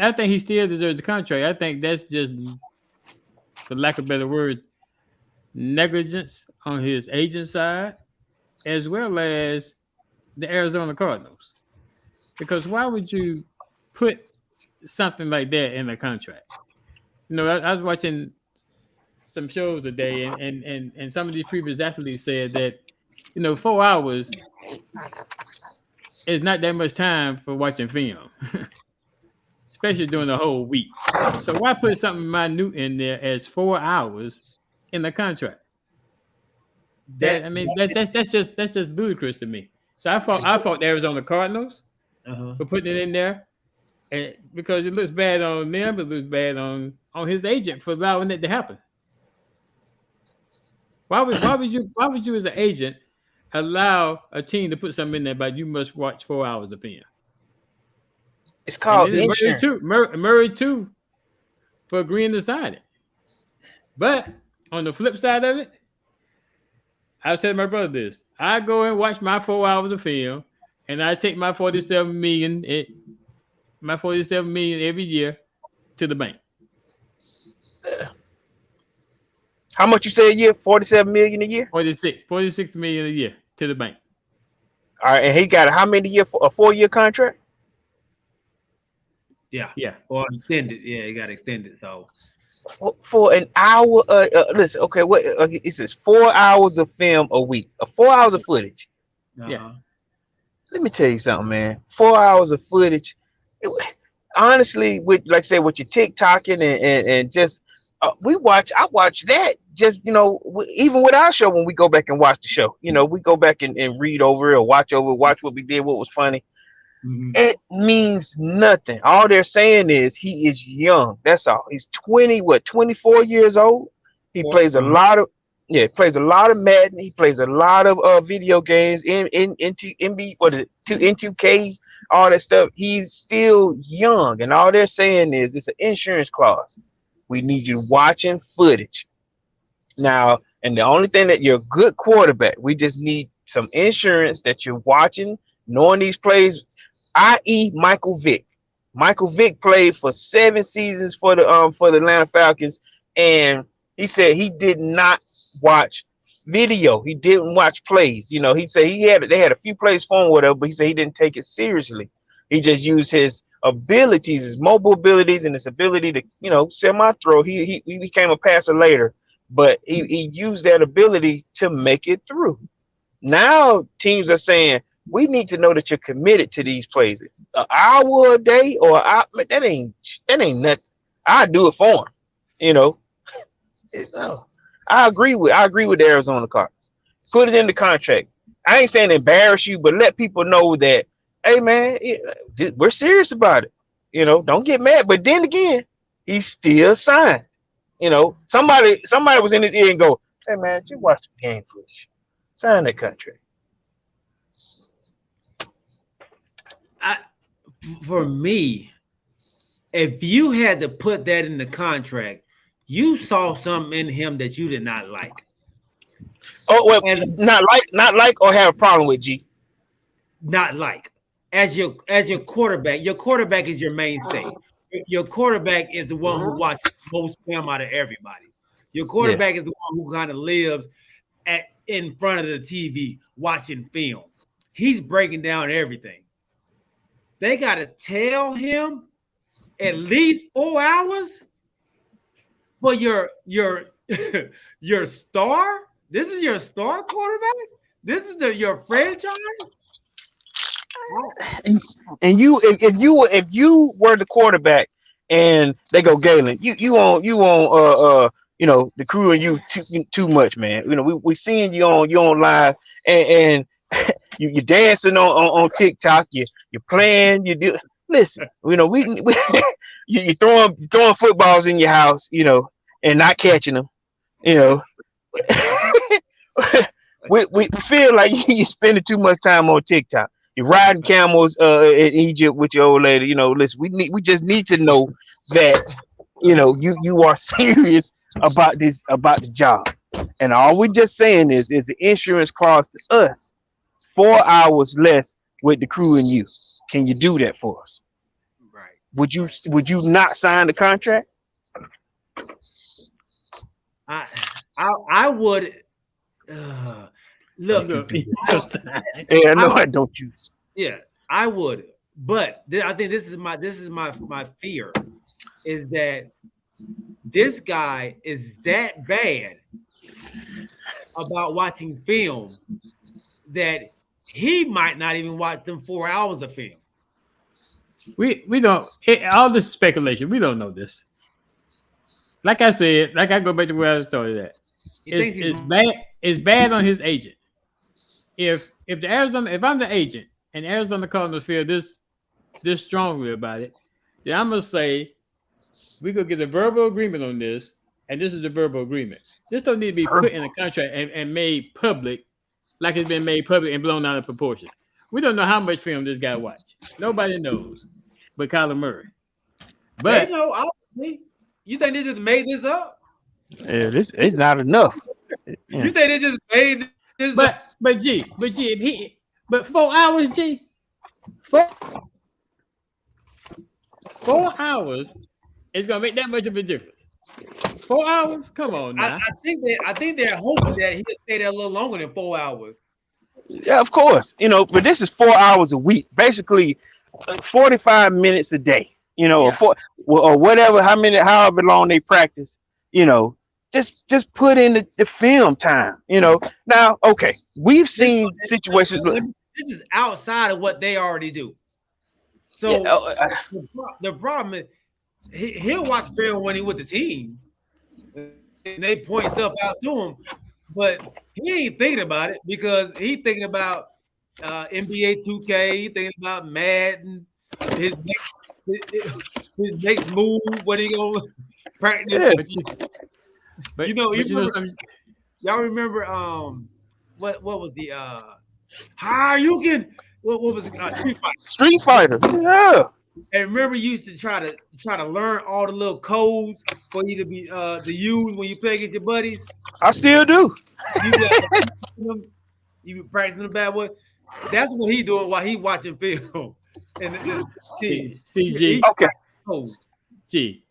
I think he still deserves the contract. I think that's just, for lack of better words, negligence on his agent side, as well as the Arizona Cardinals. Because why would you put something like that in a contract? You know, I was watching some shows today, and some of these previous athletes said that, you know, 4 hours is not that much time for watching film, especially during the whole week. So why put something minute in there as 4 hours in the contract? That's just ludicrous to me. So I fought the Arizona Cardinals for putting it in there, and because it looks bad on them, it looks bad on his agent for allowing it to happen. Why would you as an agent allow a team to put something in there but you must watch 4 hours of film? It's called insurance. Murray too for agreeing to sign it. But on the flip side of it, I was telling my brother this. I go and watch my 4 hours of film, and I take my $47 million every year to the bank. How much you say a year? 47 million a year? 46 million a year to the bank. All right, and he got how many year for a 4-year contract? Yeah. Or extended. Yeah, he got extended. So for an hour, listen, okay, what it says 4 hours of film a week, 4 hours of footage. Yeah. Let me tell you something, man. 4 hours of footage. Honestly, with like say with your TikToking and just I watch that just, you know, even with our show, when we go back and watch the show, you know, we go back and read over it or watch what we did, what was funny. It means nothing. All they're saying is he is young. That's all. He's 24 years old. He plays a lot of Madden. He plays a lot of video games in 2K, all that stuff. He's still young, and all they're saying is it's an insurance clause. We need you watching footage now, and the only thing that you're a good quarterback, we just need some insurance that you're watching, knowing these plays, i.e. Michael Vick. Michael Vick played for 7 seasons for the Atlanta Falcons, and he said he did not watch video. He didn't watch plays. You know, he said they had a few plays for him, whatever, but he said he didn't take it seriously. He just used his abilities, his mobile abilities, and his ability to, you know, semi-throw. He became a passer later, but he used that ability to make it through. Now teams are saying, we need to know that you're committed to these plays. An hour a day or that ain't nothing. I do it for him. You know, I agree with the Arizona Cardinals. Put it in the contract. I ain't saying embarrass you, but let people know that, hey man, we're serious about it. You know, don't get mad. But then again, he's still signed. You know, somebody was in his ear and go, hey man, just watch the game for us. Sign that contract. For me, if you had to put that in the contract, you saw something in him that you did not like. Oh well, not like, or have a problem with, G. Not like. As your quarterback, your quarterback is your mainstay. Your quarterback is the one who watches most film out of everybody. Your quarterback is the one who kind of lives in front of the TV watching film. He's breaking down everything. They got to tell him at least 4 hours for your your star. This is your star quarterback. This is your franchise. And if you were the quarterback and they go, Galen, you on you know, the crew and you too much, man. You know, we seeing you on live and you're dancing on TikTok, you're playing, you do listen, you know, you're throwing footballs in your house, you know, and not catching them, you know. we feel like you're spending too much time on TikTok. You're riding camels in Egypt with your old lady. You know, listen, we just need to know that, you know, you are serious about the job. And all we're just saying is the insurance cost us 4 hours less with the crew and you. Can you do that for us? Right. Would you not sign the contract? I would. Look, yeah, no, I don't you. Yeah, I would, but I think this is my fear, is that this guy is that bad about watching film that he might not even watch them 4 hours of film. We don't. All this speculation. We don't know this. Like I said, like I go back to where I started at. It's bad. It's bad on his agent. If I'm the agent and Arizona Cardinals feel this strongly about it, then I'm gonna say we could get a verbal agreement on this, and this is the verbal agreement. This don't need to be put in a contract and made public, like it's been made public and blown out of proportion. We don't know how much film this guy watched. Nobody knows, but Kyler Murray. But they know, obviously. You think they just made this up? Yeah, it's not enough. Yeah. You think they just made this up? But 4 hours, G. 4 hours is gonna make that much of a difference. 4 hours? Come on now. I think they're hoping that he'll stay there a little longer than 4 hours. Yeah, of course. You know, but this is 4 hours a week, basically 45 minutes a day. You know, or whatever, however long they practice. You know, just put in the film time. You know, now okay, we've seen situations. This is outside of what they already do. So the problem is he'll watch film when he's with the team, and they point stuff out to him, but he ain't thinking about it because he's thinking about NBA 2K, he's thinking about Madden, his next move, what he gonna practice. Yeah. But y'all remember what was the how you can what was it? Street Fighter. Yeah. And remember, you used to try to learn all the little codes for you to be to use when you play against your buddies. I still do. You be practicing the bad boy. That's what he doing while he watching film. And CG. Okay. G.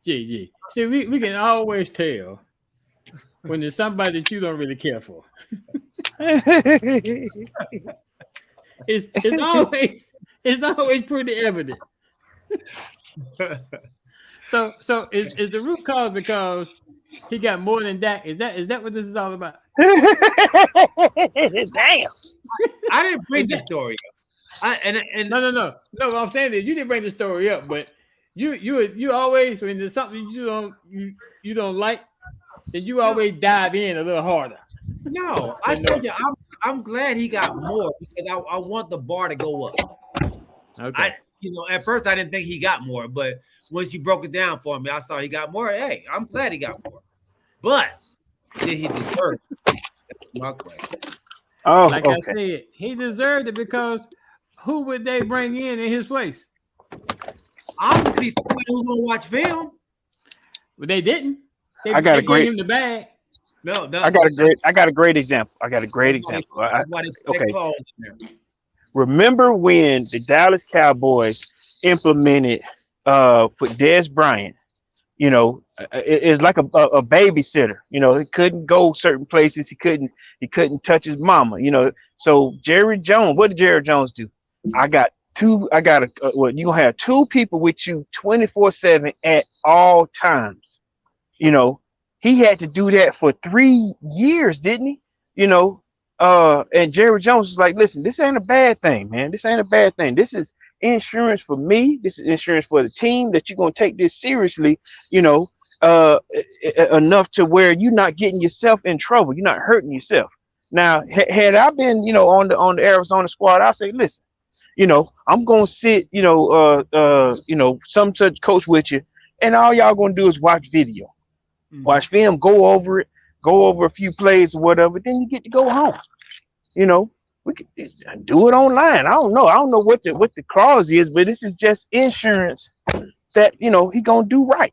See, we can always tell when there's somebody that you don't really care for. It's always pretty evident. So is the root cause because he got more than that? Is that what this is all about? Damn. I didn't bring this story up. No. What I'm saying is you didn't bring the story up, but you always, when there's something you don't like, then you always dive in a little harder. No, I told you I'm glad he got more because I want the bar to go up. Okay. At first I didn't think he got more, but once you broke it down for me, I saw he got more. Hey, I'm glad he got more. But did he deserve it? That's my question. Oh, like I said, he deserved it because who would they bring in his place? Obviously, somebody who's gonna watch film. But they didn't. I got a great. Gave him the bag. No, I got a great example. Okay. Remember when the Dallas Cowboys implemented for Dez Bryant? It's like a babysitter. He couldn't go certain places. He couldn't touch his mama. So Jerry Jones, what did Jerry Jones do? You're gonna have two people with you 24/7 at all times. He had to do that for 3 years, didn't he? And Jerry Jones was like, listen, this ain't a bad thing, man. This ain't a bad thing. This is insurance for me. This is insurance for the team that you're going to take this seriously, enough to where you're not getting yourself in trouble. You're not hurting yourself. Now, had I been, on the Arizona squad, I'd say, listen, I'm going to sit, some such coach with you, and all y'all going to do is watch video. Watch film, go over it, go over a few plays or whatever, then you get to go home. We could do it online. I don't know what the clause is, but this is just insurance that he gonna do right.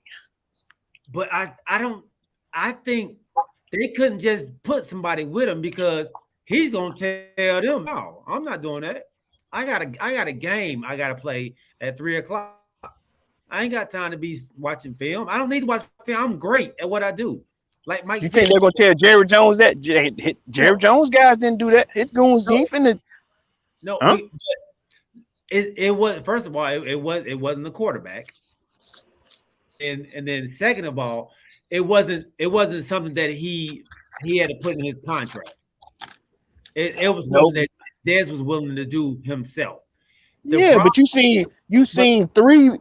But I think they couldn't just put somebody with him because he's gonna tell them, no, I'm not doing that. I got a game I gotta play at 3:00. I ain't got time to be watching film. I don't need to watch film. I'm great at what I do. Like Mike. You think they're gonna tell Jerry Jones that? Jerry Jones guys didn't do that. His goons ain't finna. No, it was, first of all, it wasn't the quarterback. And then second of all, it wasn't something that he had to put in his contract. It was something that Dez was willing to do himself. But you seen three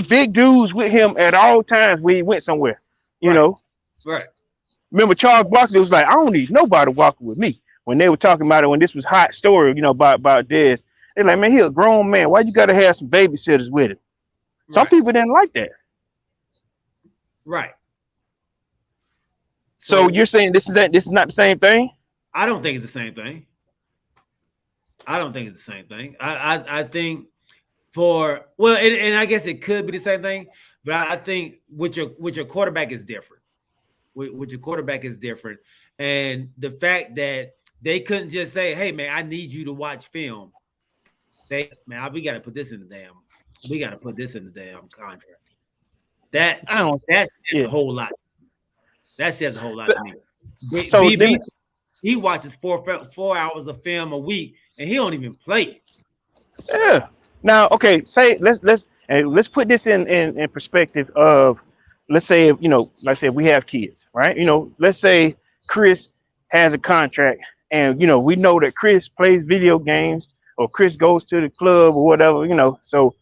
big dudes with him at all times when he went somewhere. Right. Remember Charles Barkley was like, I don't need nobody walking with me. When they were talking about it, when this was hot story, about Dez, they're like, man, he a grown man. Why you gotta have some babysitters with him? Some people didn't like that. Right. So you're saying this is not the same thing? I don't think it's the same thing. I think and I guess it could be the same thing, but I think with your quarterback is different. With your quarterback is different, and the fact that they couldn't just say, "Hey, man, I need you to watch film." We got to put this in the damn contract. That says a whole lot. That says a whole lot to me. BB, he watches 4 hours of film a week, and he don't even play. Yeah. Now, okay, let's put this in perspective of, let's say, like I said, we have kids, right? Let's say Chris has a contract, and we know that Chris plays video games or Chris goes to the club or whatever, So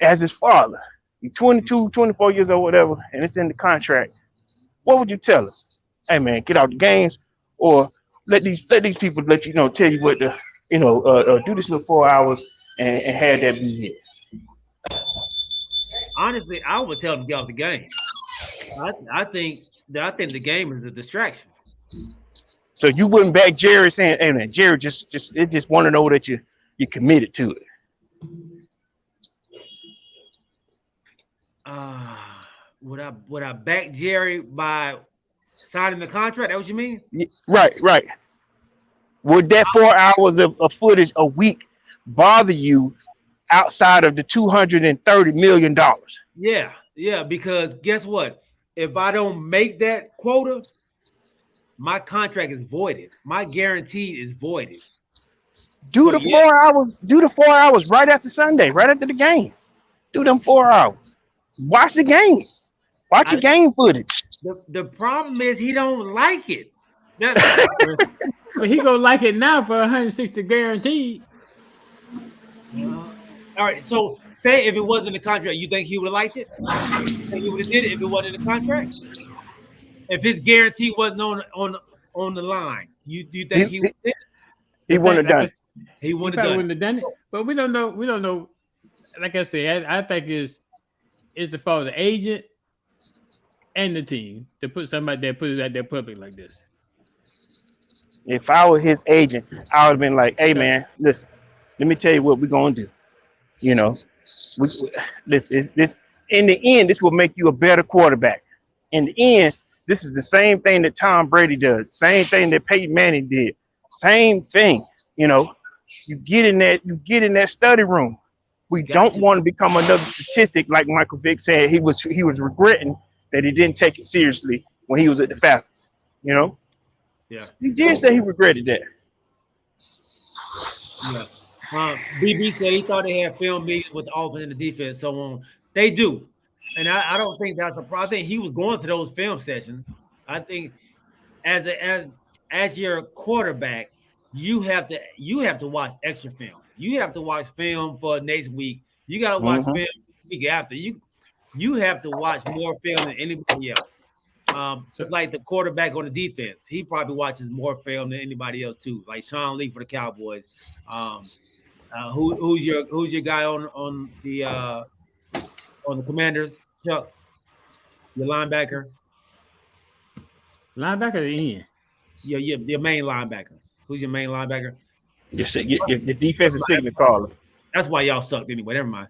as his father, he's 22, 24 years old, whatever, and it's in the contract. What would you tell us? Hey man, get out the games, or let these people tell you what to do this little 4 hours and have that be it. Honestly, I would tell them to get off the game. I think the game is a distraction. So you wouldn't back Jerry saying, "Hey man, Jerry just want to know that you're committed to it." Would I back Jerry by signing the contract? That what you mean? Right. Would that 4 hours of footage a week bother you outside of the $230 million. Yeah, because guess what? If I don't make that quota, my contract is voided. My guarantee is voided. Do the 4 hours right after Sunday, right after the game. Do them 4 hours. Watch the game. Watch your game footage. The problem is he don't like it. But he gonna like it now for 160 guaranteed. All right. So say if it wasn't in the contract, you think he would have liked it? He would have did it if it wasn't in the contract. If his guarantee wasn't on the line, you think he would? He wouldn't have done it. He wouldn't have done it. But we don't know. We don't know. Like I said, I think it's the fault of the agent and the team to put somebody there, put it out there public like this. If I were his agent, I would have been like, "Hey man, listen, let me tell you what we're gonna do. You know, this in the end, this will make you a better quarterback. In the end, this is the same thing that Tom Brady does, same thing that Peyton Manning did, same thing. You know, you get in that study room. We don't want to become another statistic like Michael Vick said. He was regretting that he didn't take it seriously when he was at the Falcons. You know, yeah, he did say he regretted that. Yeah. BB said he thought they had film meetings with the offense and the defense, so on. They do, and I don't think that's a problem. I think he was going to those film sessions. I think as your quarterback, you have to watch extra film. You have to watch film for next week. You got to watch film the week after. You have to watch more film than anybody else. It's like the quarterback on the defense. He probably watches more film than anybody else too. Like Sean Lee for the Cowboys. Who's your guy on the Commanders? Chuck, your linebacker. Linebacker or Ian? Yeah, your main linebacker. Who's your main linebacker? Your defensive signal caller. That's why y'all sucked anyway. Never mind.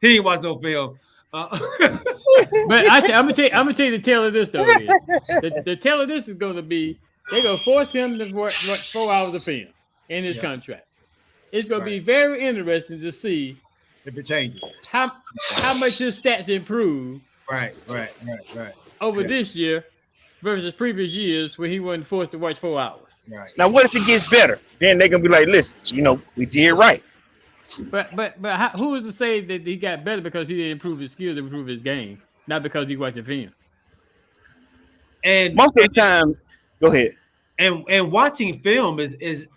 He ain't watched no film. But I'm gonna tell you the tale of this though. The tale of this is gonna be they're gonna force him to watch 4 hours of film in his contract. It's gonna be very interesting to see if it changes. How much his stats improve. Right. Over this year versus previous years where he wasn't forced to watch 4 hours. Right. Now, what if it gets better? Then they're gonna be like, listen, you know, we did right. But who is to say that he got better because he didn't improve his skills, improve his game, not because he watched the film? And most of the time, go ahead. And watching film is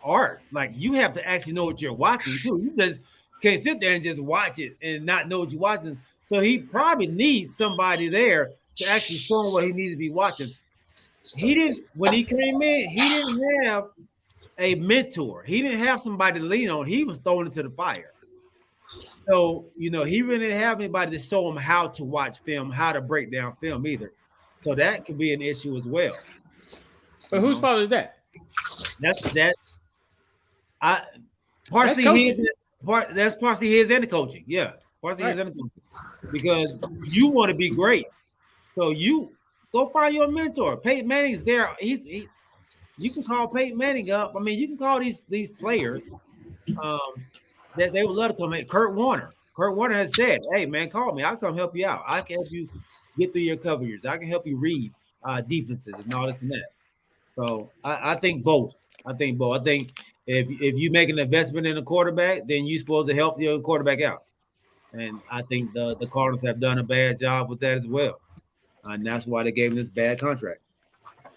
art. Like you have to actually know what you're watching too. You just can't sit there and just watch it and not know what you're watching. So he probably needs somebody there to actually show him what he needs to be watching. He didn't when he came in. He didn't have a mentor. He didn't have somebody to lean on. He was thrown into the fire. So, you know, he really didn't have anybody to show him how to watch film, how to break down film either. So that could be an issue as well. But whose fault is that? That's partially his and the coaching. Yeah. Partially his and the coaching. Because you want to be great. So you go find your mentor. Peyton Manning's there. You can call Peyton Manning up. I mean, you can call these players that they would love to come in. Kurt Warner has said, hey, man, call me. I'll come help you out. I can help you get through your coverages. I can help you read defenses and all this and that. So I think both. I think if you make an investment in a quarterback, then you're supposed to help your quarterback out. And I think the Cardinals have done a bad job with that as well. And that's why they gave him this bad contract.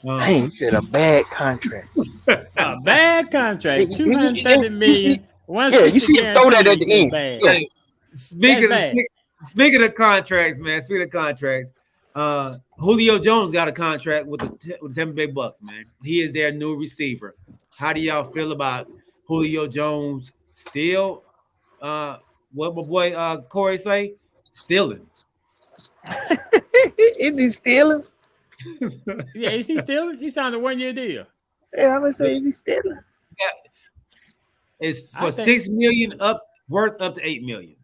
Dang, you said a bad contract. A bad contract. $230 million. Yeah, you see him throw that at the end. Hey, speaking of contracts, man. Speaking of contracts, Julio Jones got a contract with the Tampa Bay Bucs, man. He is their new receiver. How do y'all feel about Julio Jones still? What my boy Corey say? Stealing. Is he stealing? Yeah, is he stealing? He signed a 1-year deal. Yeah, I'm gonna say, is he stealing? Yeah. It's for $6 million worth up to $8 million.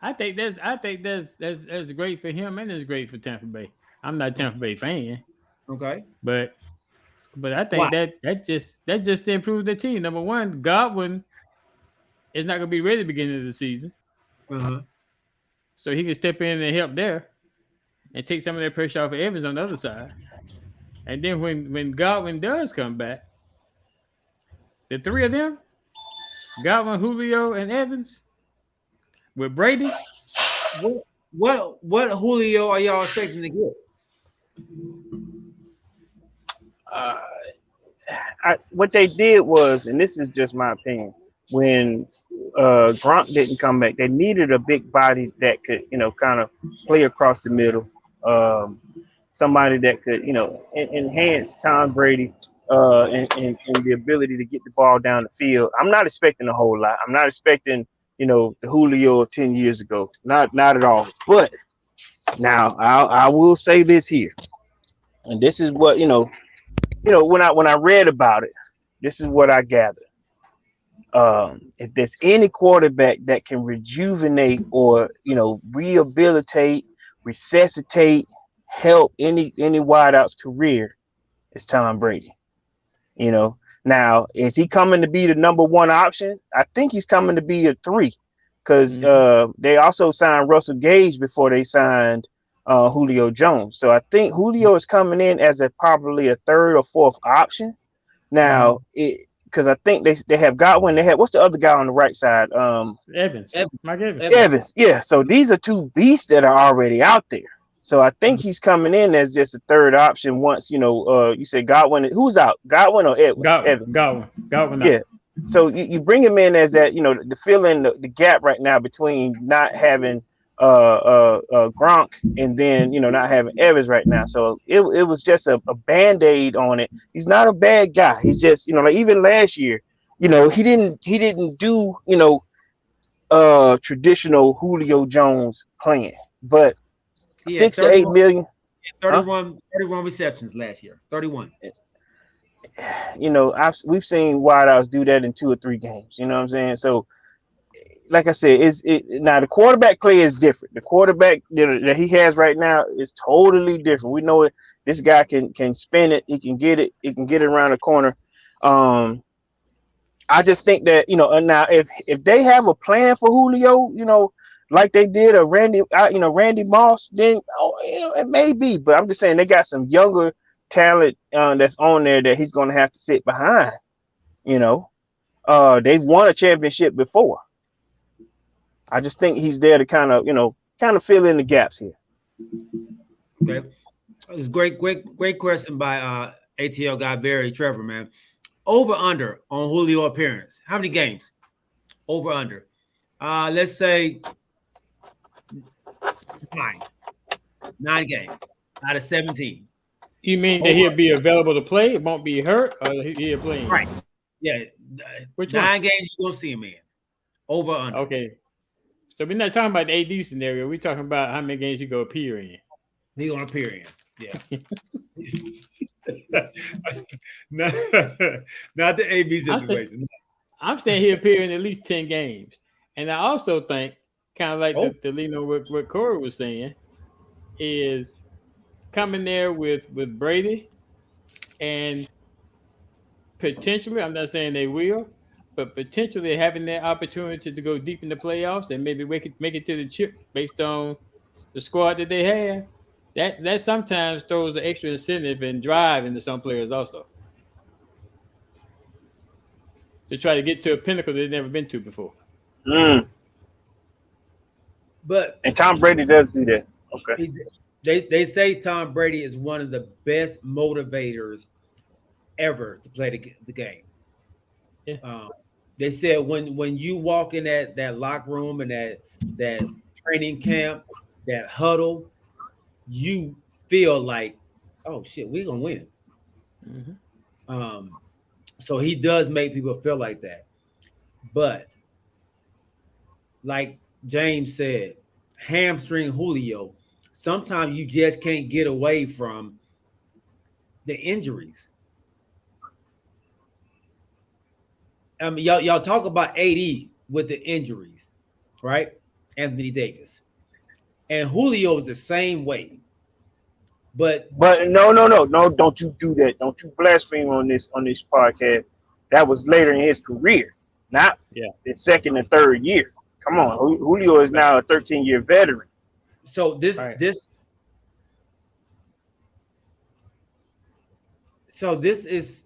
I think that's great for him and it's great for Tampa Bay. I'm not a Tampa Bay fan. Okay. But But I think that just improves the team. Number one, Godwin is not going to be ready at the beginning of the season, so he can step in and help there and take some of that pressure off of Evans on the other side. And then when Godwin does come back, the three of them, Godwin, Julio, and Evans, with Brady. What Julio are y'all expecting to get? What they did was, and this is just my opinion, when Gronk didn't come back, they needed a big body that could, kind of play across the middle. Somebody that could, enhance Tom Brady and the ability to get the ball down the field. I'm not expecting a whole lot. I'm not expecting, the Julio of 10 years ago. Not at all. But now I will say this here, and this is what when I read about it, this is what I gathered. If there's any quarterback that can rejuvenate or rehabilitate, resuscitate, help any wideout's career, it's Tom Brady. Now is he coming to be the number one option? I think he's coming to be a 3, because they also signed Russell Gage before they signed Julio Jones. So I think Julio is coming in as probably a 3rd or 4th option. Now, because I think they have Godwin. They have, what's the other guy on the right side? Evans. Mike Evans. Evans. Yeah. So these are 2 beasts that are already out there. So I think he's coming in as just a 3rd option once, you said Godwin. Who's out? Godwin or Evans? Godwin. Yeah. So you bring him in as that, to fill in the gap right now between not having Gronk and then not having Evans right now. So it was just a band-aid on it. He's not a bad guy. He's just like even last year, he didn't do traditional Julio Jones playing, but 6 to 8 million. 31 receptions last year. 31. We've seen wideouts do that in 2 or 3 games. You know what I'm saying? So, like I said, now the quarterback play is different. The quarterback that he has right now is totally different. We know it. This guy can spin it. He can get it. He can get it around the corner. I just think that now if they have a plan for Julio, like they did a Randy Moss, then it may be. But I'm just saying they got some younger talent that's on there that he's going to have to sit behind. They've won a championship before. I just think he's there to kind of fill in the gaps here. Okay, it's great question by ATL guy Barry Trevor, man. Over under on Julio appearance. How many games? Over under. Let's say 9 games out of 17. You mean that he'll be available to play? It won't be hurt, or he'll play? Right. Yeah. Which 9 games you're gonna see him in. Over under. Okay. So we're not talking about the AD scenario. We're talking about how many games you go appear in. He's gonna appear in. Yeah. not the AB situation. I'm saying he'll appear in at least 10 games. And I also think, kind of like the Lino what Corey was saying, is coming there with Brady and potentially, I'm not saying they will, but potentially having that opportunity to go deep in the playoffs and maybe make it to the chip based on the squad that they have. That sometimes throws an extra incentive and drive into some players also to try to get to a pinnacle they've never been to before. And Tom Brady does do that. Okay. They say Tom Brady is one of the best motivators ever to play the game. Yeah. They said when you walk in that locker room and that training camp, that huddle, you feel like, oh shit, we're gonna win. Mm-hmm. So he does make people feel like that. But like James said, hamstring Julio, sometimes you just can't get away from the injuries. I mean, y'all talk about AD with the injuries, right? Anthony Davis. And Julio is the same way. But no, don't you do that. Don't you blaspheme on this podcast. That was later in his career, not the second and third year. Come on, Julio is now a 13-year veteran. So this is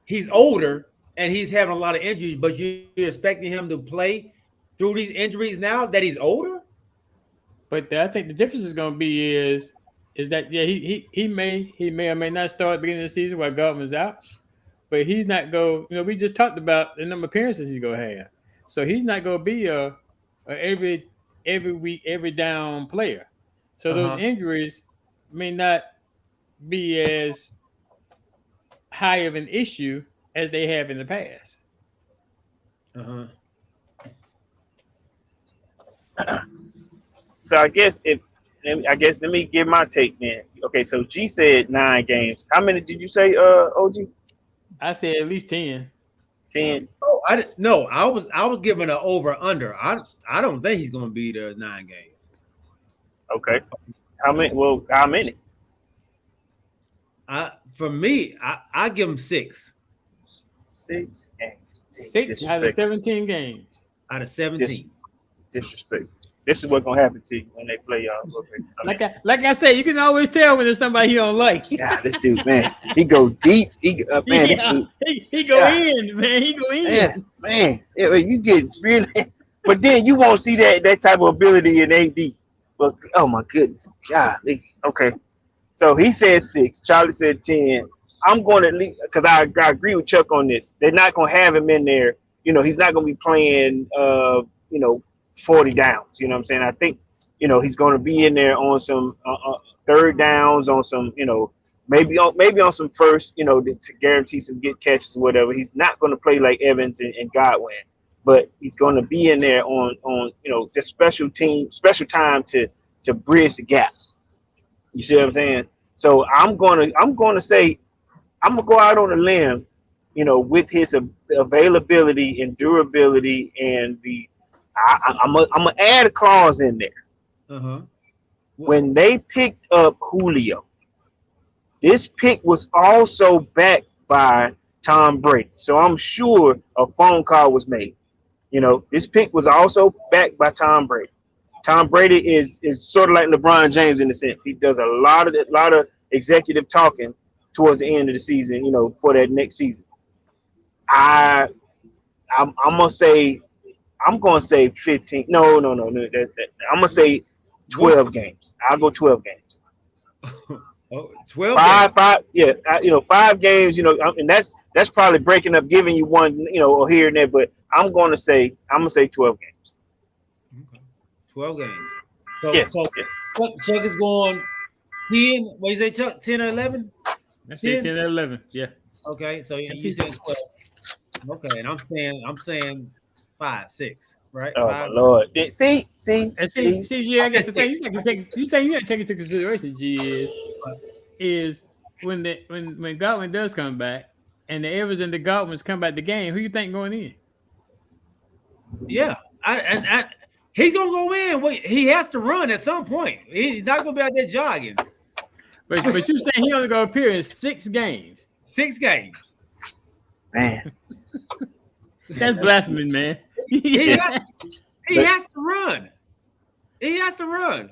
he's older and he's having a lot of injuries, but you're expecting him to play through these injuries now that he's older? But I think the difference is going to be is that he may or may not start at the beginning of the season while Gartman's out, but he's not go. We just talked about the number of appearances he's going to have, so he's not going to be a every week every down player. So those injuries may not be as high of an issue as they have in the past. So I guess let me give my take then. Okay, so G said 9 games. How many did you say, OG? I said at least 10. 10. Oh, I was giving an over under. I don't think he's going to be there 9 games. Okay. How many? Well, how many? For me, I give him 6. 6 games. 6 out of 17 games. Out of 17. Disrespect. This is what's gonna happen to you when they play y'all. Like I said, you can always tell when there's somebody you don't like. Yeah, this dude, man, he go deep. He go in, man. He go in. Man, you get really, but then you won't see that type of ability in AD. But oh my goodness, God. Okay, so he said 6. Charlie said 10. I'm going to leave because I agree with Chuck on this. They're not going to have him in there. He's not going to be playing, 40 downs. You know what I'm saying? I think, he's going to be in there on some third downs, on some, maybe on some first, to guarantee some get catches or whatever. He's not going to play like Evans and Godwin, but he's going to be in there on just special time to bridge the gap. You see what I'm saying? So I'm going to say, I'm going to go out on a limb, with his availability and durability and I'm gonna add a clause in there. When they picked up Julio, this pick was also backed by Tom Brady. So I'm sure a phone call was made. This pick was also backed by Tom Brady. Tom Brady is sort of like LeBron James in a sense. He does a lot of executive talking towards the end of the season, for that next season. I'm gonna say 15. No. I'm gonna say 12 games. I'll go 12 games. 12 5 yeah. 5 games. And that's probably breaking up, giving you one, or here and there. But I'm gonna say 12 games. Okay. 12 games. So Chuck is going 10. What you say, Chuck? 10 or 11? I said 10 or 11. Yeah. Okay. So you said 12. Okay, and I'm saying 5, 6, right? Oh 5. my Lord! See, yeah. I guess the thing you have to take into consideration, G, is when Godwin does come back, and the Evans and the Godwins come back the game, who you think going in? Yeah, he's gonna go in. Wait, he has to run at some point. He's not gonna be out there jogging. But you saying he only gonna appear in 6 games? 6 games. Man. That's blasphemy, man. He has to run. He has to run.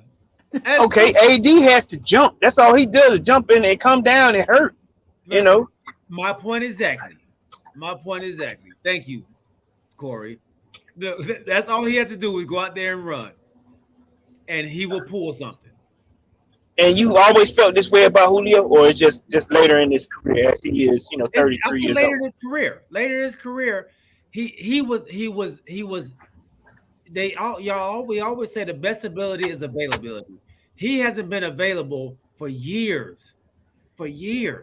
Okay, AD has to jump. That's all he does is jump in and come down and hurt. My point exactly. Thank you, Corey. That's all he had to do is go out there and run, and he will pull something. And you always felt this way about Julio, or it's just later in his career as he is, 33 years old. Later in his career, we always say the best ability is availability. He hasn't been available for years. So even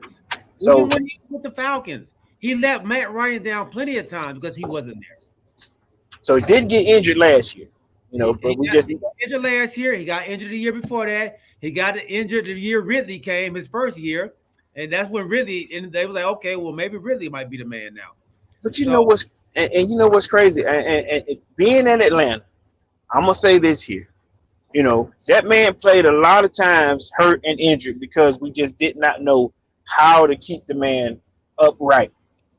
when he was with the Falcons, he let Matt Ryan down plenty of times because he wasn't there. So he did get injured last year, but he got injured last year. He got injured the year before that. He got injured the year Ridley came, his first year, and that's when Ridley. And they were like, okay, well maybe Ridley might be the man now. But you know what's crazy, and being in Atlanta, I'm gonna say this here: You know, that man played a lot of times hurt and injured because we just did not know how to keep the man upright.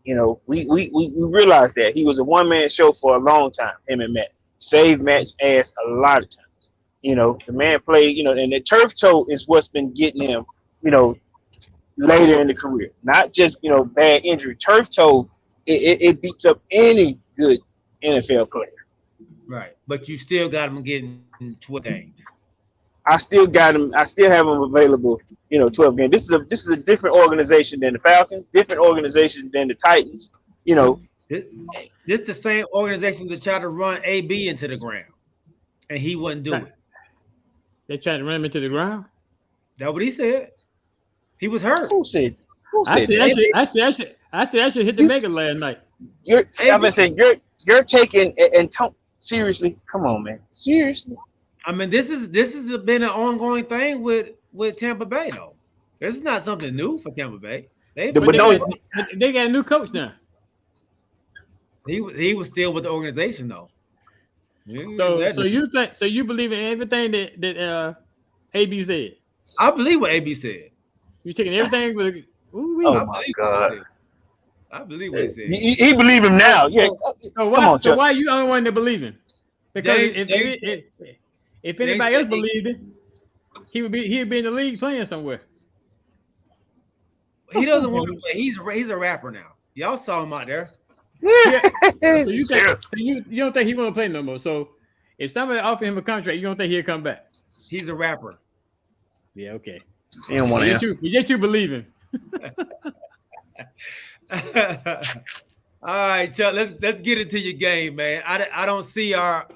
You know, we realized that he was a one-man show for a long time, him and Matt. Saved Matt's ass a lot of times. You know, the man played, you know, and the turf toe is what's been getting him, you know, later in the career. Not just, you know, bad injury. Turf toe, it beats up any good NFL player. Right. But you still got him getting 12 games. I still got him. I still have him available. You know, 12 games. This is a different organization than the Falcons. Different organization than the Titans. You know, this the same organization that tried to run AB into the ground, and he wouldn't do it. They tried to run him into the ground. That's what he said. He was hurt. Who said? I said I should hit the mega last night. I've been saying you're taking and seriously. Come on, man. Seriously. I mean, this has been an ongoing thing with Tampa Bay, though. This is not something new for Tampa Bay. They got a new coach now. He was still with the organization though. So you believe in everything that AB said? I believe what AB said. You taking everything with? Oh my God! I believe what he said. He believe him now. Yeah. So why are you the only one that believe him? Because if anybody else believed it, he'd be in the league playing somewhere. He doesn't want to play. He's a rapper now. Y'all saw him out there. Yeah. So you don't think he want to play no more? So if somebody offer him a contract, you don't think he'll come back? He's a rapper. Yeah. Okay. You don't want to answer. Yet you believe him. All right, Chuck. Let's get into your game, man. I don't see our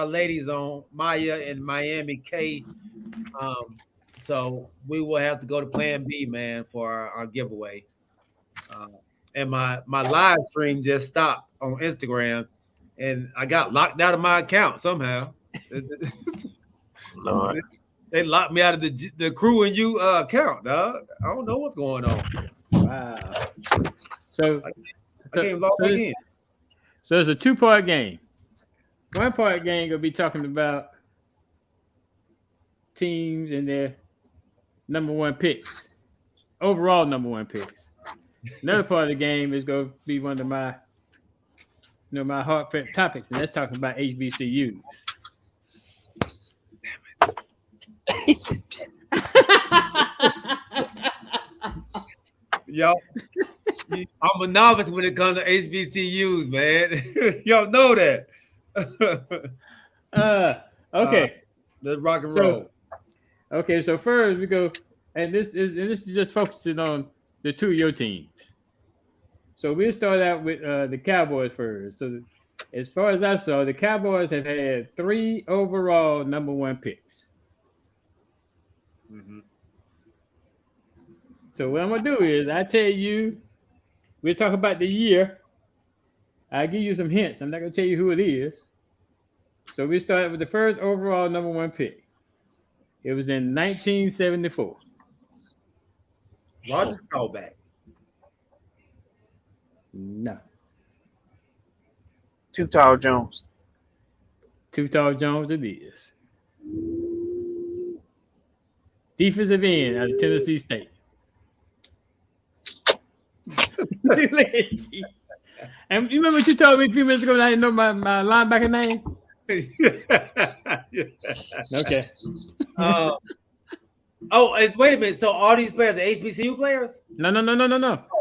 ladies on Maya and Miami K. So we will have to go to Plan B, man, for our giveaway. And my live stream just stopped on Instagram, and I got locked out of my account somehow. Lord. They locked me out of the Crew and You account, dog. I don't know what's going on. Wow. So I can't log back in. So it's a two-part game. One part game gonna be talking about teams and their number one picks, overall number one picks. Another part of the game is going to be one of my, my heartfelt topics, and that's talking about HBCUs. Yo, I'm a novice when it comes to HBCUs, man. Y'all know that. Okay. Let's rock and roll. Okay, so first we go, and this is just focusing on the two of your teams. So we'll start out with the Cowboys first. So as far as I saw, the Cowboys have had 3 overall number one picks. Mm-hmm. So what I'm going to do is I tell you, we'll talk about the year. I'll give you some hints. I'm not going to tell you who it is. So we start with the first overall number one pick. It was in 1974. Roger Staubach. No. Too Tall Jones. Too Tall Jones it is. Defensive end out of Tennessee State. And you remember what you told me a few minutes ago that I didn't know my linebacker name? Okay. Wait a minute. So all these players are HBCU players? No.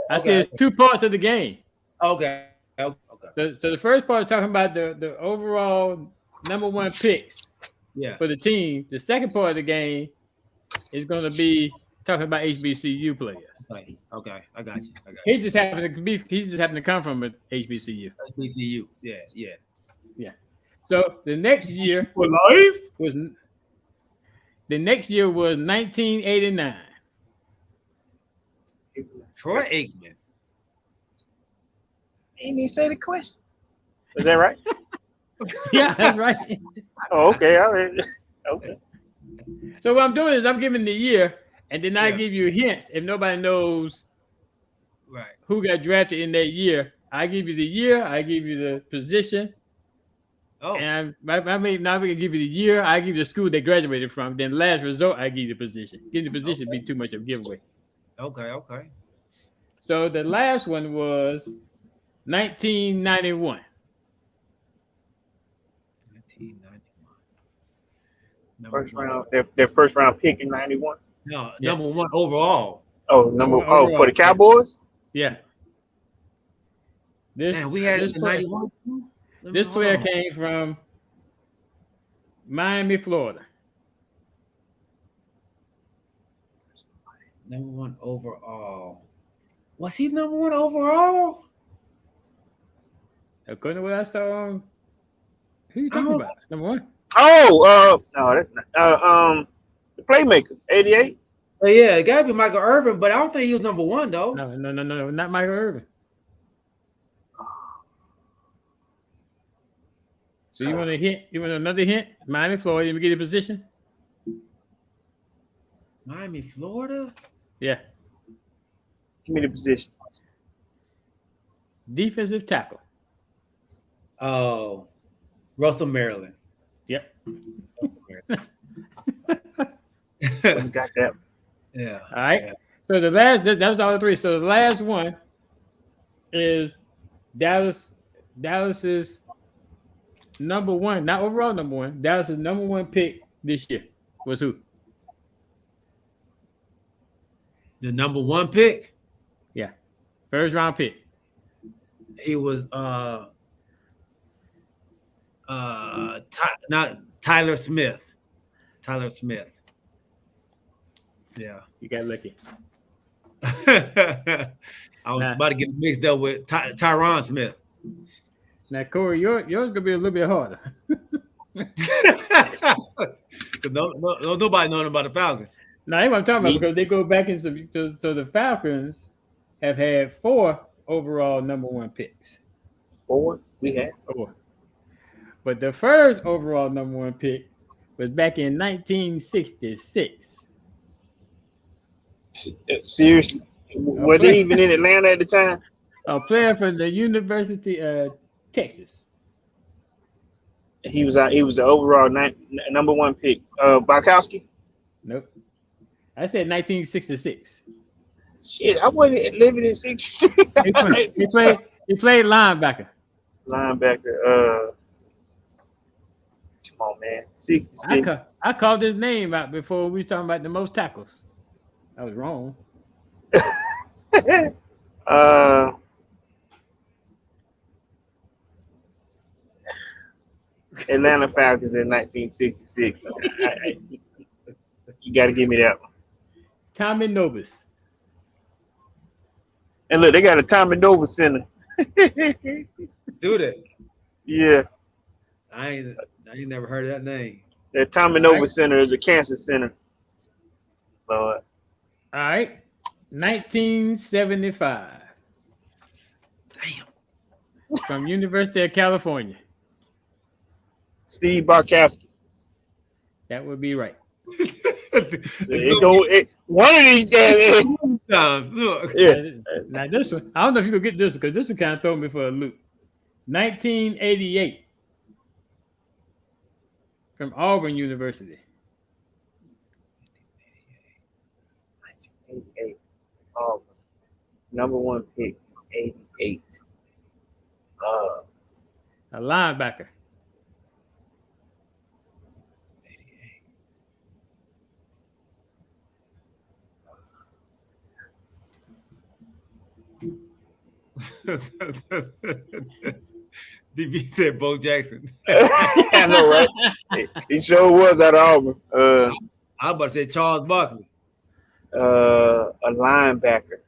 I Okay. said it's 2 parts of the game. Okay. So the first part is talking about the overall number one picks for the team. The second part of the game is going to be talking about HBCU players. Okay. I got you. He just happened to come from an HBCU. HBCU. Yeah. So the next year for life was 1989. Troy Aikman. Ain't even say the question. Is that right? Yeah, that's right. Oh, okay. All right. Okay. So what I'm doing is I'm giving the year, and then I give you hints. If nobody knows who got drafted in that year, I give you the year, I give you the position, Oh, And I mean, now we can give you the year. I give you the school they graduated from. Then last result, I give you the position. Give the position be too much of a giveaway. okay. So the last one was 1991. 1991. First round, their first round pick in '91. No, Yeah. number one overall. Oh, for the Cowboys. Yeah. Man, we had it this in player, 91 too? this Hold player on. came from Miami, Florida. Number one overall. Was he number one overall? According to what I saw, who you talking about? Number one. Oh, no, that's not. The playmaker, '88. Yeah, it gotta be Michael Irvin, but I don't think he was number one though. No, not Michael Irvin. So you want a hint? You want another hint? Miami, Florida. Let me get a position. Miami, Florida. Yeah. Give me the position. Defensive tackle. Oh, Russell Maryland. Yep. We got that. Yeah. All right. Yeah. So the last, that was all three. So the last one is Dallas's number one, not overall number one. Dallas's number one pick this year was who? The number one pick. Yeah. First round pick. He was not Tyler Smith. Tyler Smith. Yeah. You got lucky. I was about to get mixed up with Tyron Smith. Now, Corey, yours gonna be a little bit harder. Nobody knows about the Falcons. Now, that's what I'm talking about because they go back into so the Falcons have had 4 overall number one picks. 4 we had. 4. But the first overall number one pick was back in 1966. Seriously, were they even in Atlanta at the time? A player from the University of Texas. He was the overall number one pick. Barkowski. Nope. I said 1966. Shit, I wasn't living in '66. He played linebacker. Linebacker. Come on, man. 66. I called his name out before we talking about the most tackles. I was wrong. Atlanta Falcons in 1966. You got to give me that one. Tommy Nobis. And look, they got a Tommy Nobis center. Do they? Yeah. I ain't never heard of that name. The Tommy Nobis Center is a cancer center. Lord. All right. 1975. Damn. From University of California. Steve Barkowski. That would be right. One of these damn times. Look. Yeah. Now this one, I don't know if you could get this because this one kind of throw me for a loop. 1988. From Auburn University. 1988. Auburn. Number one pick. 88. A linebacker. 88. DB said Bo Jackson. I know, right? He sure was at Auburn. I was about to say Charles Barkley. A linebacker.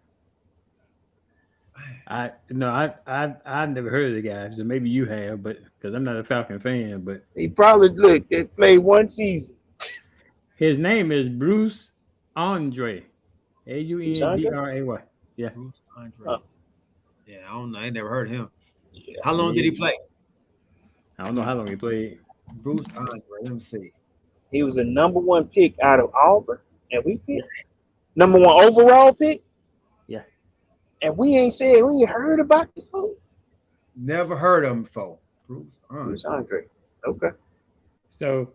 I've never heard of the guy, so maybe you have, but because I'm not a Falcon fan, but He probably they played one season. his name is Bruce Andre. Aundray. Yeah. Bruce Andre. Yeah, I don't know. I ain't never heard of him. Yeah. How long did he play? I don't know how long he played. Bruce Andre. Let me see. He was a number one pick out of Auburn, and we picked number one overall pick. Yeah. And we ain't heard about the fool. Never heard of him before. Bruce Andre. Bruce Andre. Okay. So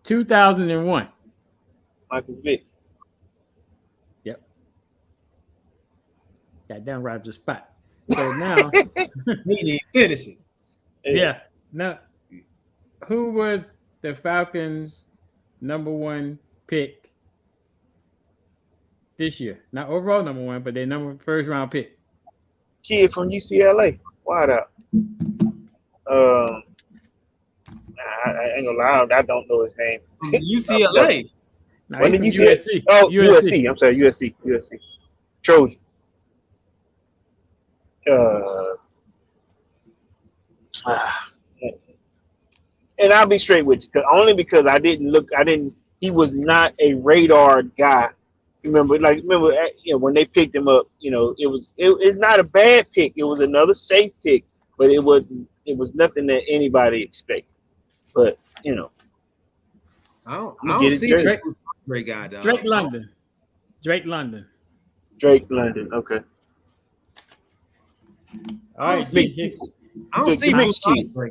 2001. Michael Vick. Yep. Got down right up the spot. So now, He didn't finish it. yeah. Now, who was the Falcons' #1 pick this year? Not overall #1, but their first round pick. Kid from UCLA. Wide out. I ain't gonna lie, I don't know his name. UCLA. No, When he's did from USC? Oh, USC. I'm sorry, USC. Trojan. And I'll be straight with you, only because he was not a radar guy. Remember, when they picked him up, it's not a bad pick. It was another safe pick, but it was nothing that anybody expected. But I don't see Drake. Great guy, dog. Drake London. Okay. All right. I don't see Bruce Andre.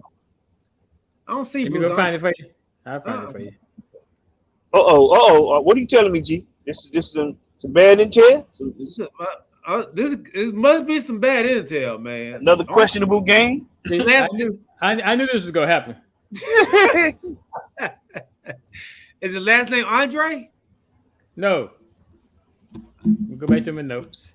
I don't see Let me Bruce go find it for you. I'll find it for you. What are you telling me, G? This is some bad intel. This must be some bad intel, man. Another questionable game. I knew this was gonna happen. Is his last name Andre? No. We'll go back to my notes.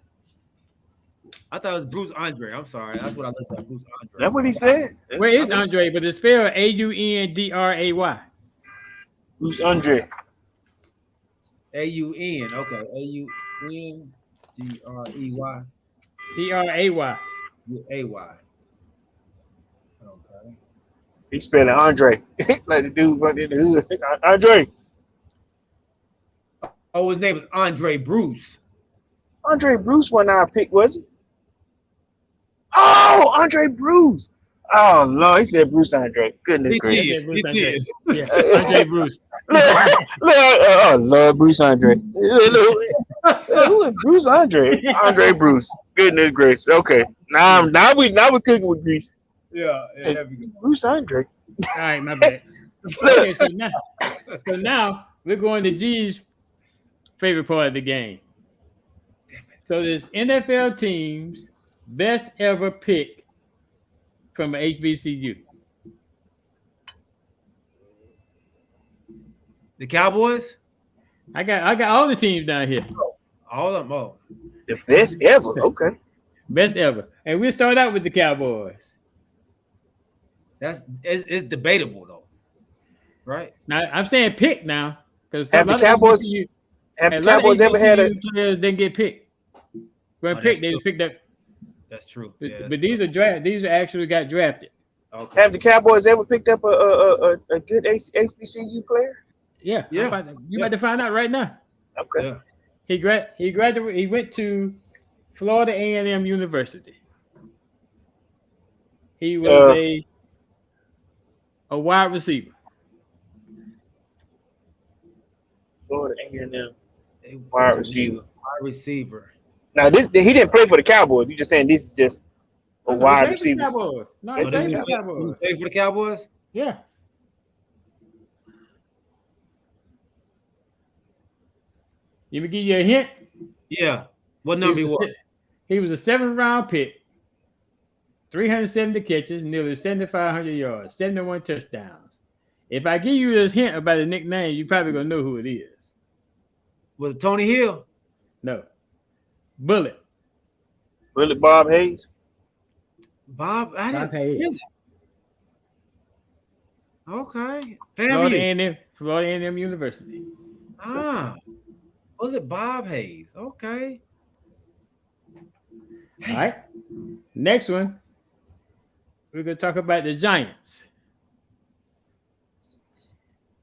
I thought it was Bruce Andre. I'm sorry. That's what I looked at. Bruce Andre. That's what he said. Where is Andre? But it's spelled AUNDRAY. Bruce Andre. AUN. Okay. AUNDREY. DRAY. AY. Okay. He's spelling Andre. Like the dude running in the hood. Andre. Oh, his name is Andre Bruce. Andre Bruce wasn't our pick, was it? Oh, Andre Bruce. Oh, Lord. He said Bruce Andre. Goodness gracious. Yeah, Andre Bruce. Oh, Lord, Bruce Andre. Who is Bruce Andre? Andre Bruce. Goodness gracious. Okay. Now we're cooking with grease. Yeah. Bruce Andre. All right, my bad. Okay, so now we're going to G's favorite part of the game. So this NFL team's best ever pick from an HBCU. The Cowboys? I got all the teams down here. All of them. Oh. The best ever. Okay. Best ever. And we'll start out with the Cowboys. It's debatable though. Right? Now I'm saying pick now. Because Have the Cowboys ever had a players didn't get picked? When picked, they just picked up. That's true. But these are draft. These are actually got drafted. Okay. Have the Cowboys ever picked up a good HBCU player? Yeah. You about to find out right now. Okay. Yeah. He graduated. He went to Florida A&M University. He was a wide receiver. Florida A&M wide receiver. Now he didn't play for the Cowboys. You just saying this is just a wide receiver. No, he played for the Cowboys. Play for the Cowboys? Yeah. Let me give you a hint. Yeah. What number he was? He was a 7th round pick. 370 catches, nearly 7,500 yards, 71 touchdowns. If I give you this hint about the nickname, you probably gonna know who it is. Was it Tony Hill? No. Bullet Bob Hayes. Bob Hayes. Okay. Florida A&M University. Was it Bob Hayes? Okay. All right. Next one. We're gonna talk about the Giants.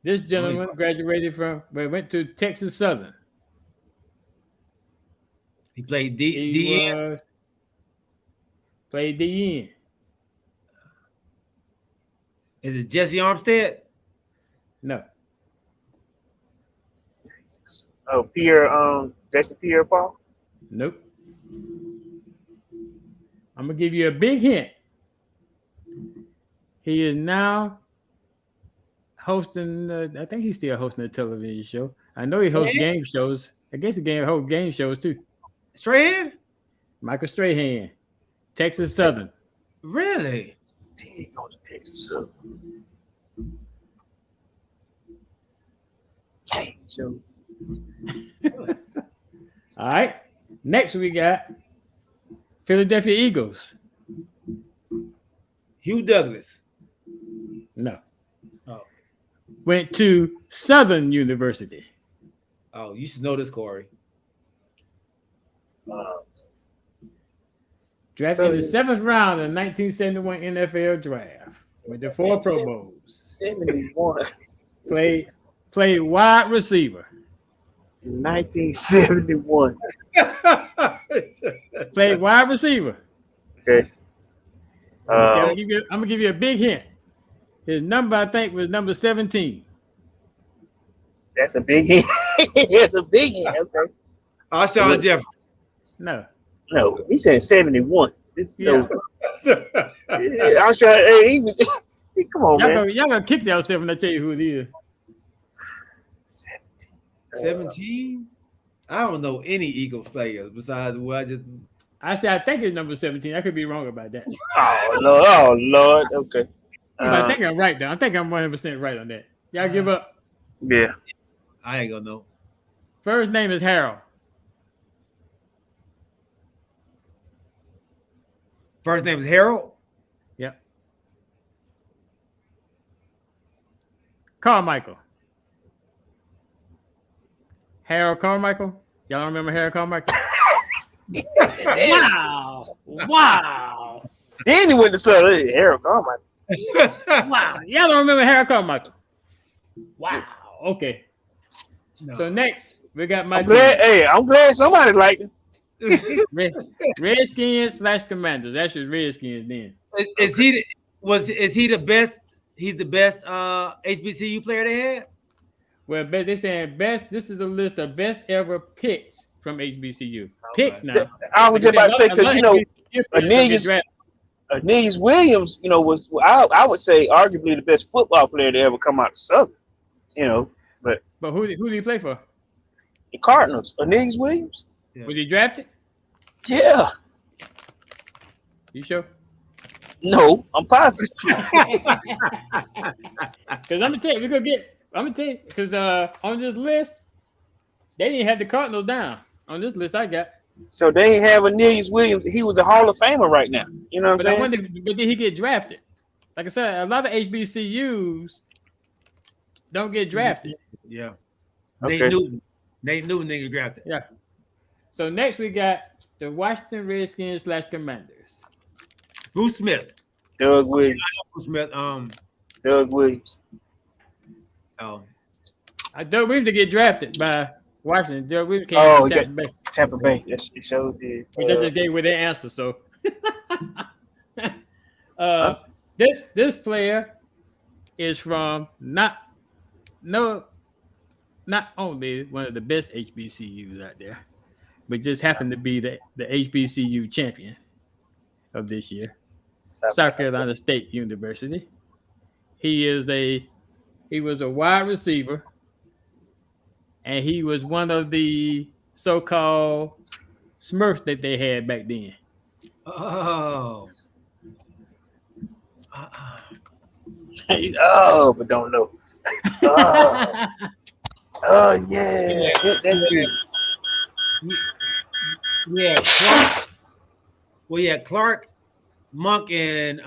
This gentleman went to Texas Southern. He played DN. Played DN. Is it Jesse Armstead? No. Oh, Jesse Pierre-Paul? Nope. I'm gonna give you a big hint. He is now hosting. I think he's still hosting a television show. I know he hosts game shows. I guess he hosts game shows too. Strahan? Michael Strahan, Texas Southern. Really? He go to Texas Southern. Hey, so. All right. Next we got Philadelphia Eagles. Hugh Douglas. No. Oh. Went to Southern University. Oh, you should know this, Corey. Drafted in the 7th round of the 1971 NFL draft. With the 4 Pro Bowls. 71. Played wide receiver. 1971. Played wide receiver. Okay. I'm gonna give you a big hint. His number, I think, was number 17. That's a big hint. That's a big hint. Okay. Alshon Jeffrey. No. No, he said 71. This is Yeah. Alshon, hey, come on, man. Y'all gonna kick yourself when I tell you who it is. 17? I don't know any Eagles players besides what I said I think it's number 17. I could be wrong about that. Oh Lord. Okay. I think I'm right though. I think I'm 100% right on that. Y'all give up. Yeah. I ain't gonna know. First name is Harold. First name is Harold? Yep. Carmichael. Harold Carmichael. Y'all don't remember Harold Carmichael? Wow. Then he went to Southern. Harold Carmichael. Wow. Y'all don't remember Harold Carmichael? Wow. Okay. No. So next, we got my I'm glad somebody liked him. Redskins / Commanders. That's just Redskins then. Is he the best? He's the best HBCU player they had? Well, they're saying best. This is a list of best ever picks from HBCU. Picks now. I was just about to say, because Aeneas Williams, was I would say arguably the best football player to ever come out of Southern. But who did he play for? The Cardinals. Aeneas Williams. Yeah. Was he drafted? Yeah. You sure? No, I'm positive. Because I'm gonna tell you, because on this list, they didn't have the Cardinals down. On this list I got. So they ain't have Aeneas Williams. He was a Hall of Famer right now. You know what I'm saying? But did he get drafted? Like I said, a lot of HBCUs don't get drafted. Yeah. Okay. Nate Newton nigga drafted. Yeah. So next we got the Washington Redskins / Commanders. Bruce Smith. Doug Williams. Bruce Smith. Doug Williams. Oh. Doug Williams to get drafted by Washington. Doug Williams came from Tampa Bay. Yes, it showed did. Which I just gave with their answer. So this player is from not only one of the best HBCUs out there, but just happened to be the HBCU champion of this year. South Carolina State University. He was a wide receiver, and he was one of the so-called Smurfs that they had back then. Oh. Oh, but don't know. Yeah. Yeah. Clark. Well, yeah, Clark, Monk, and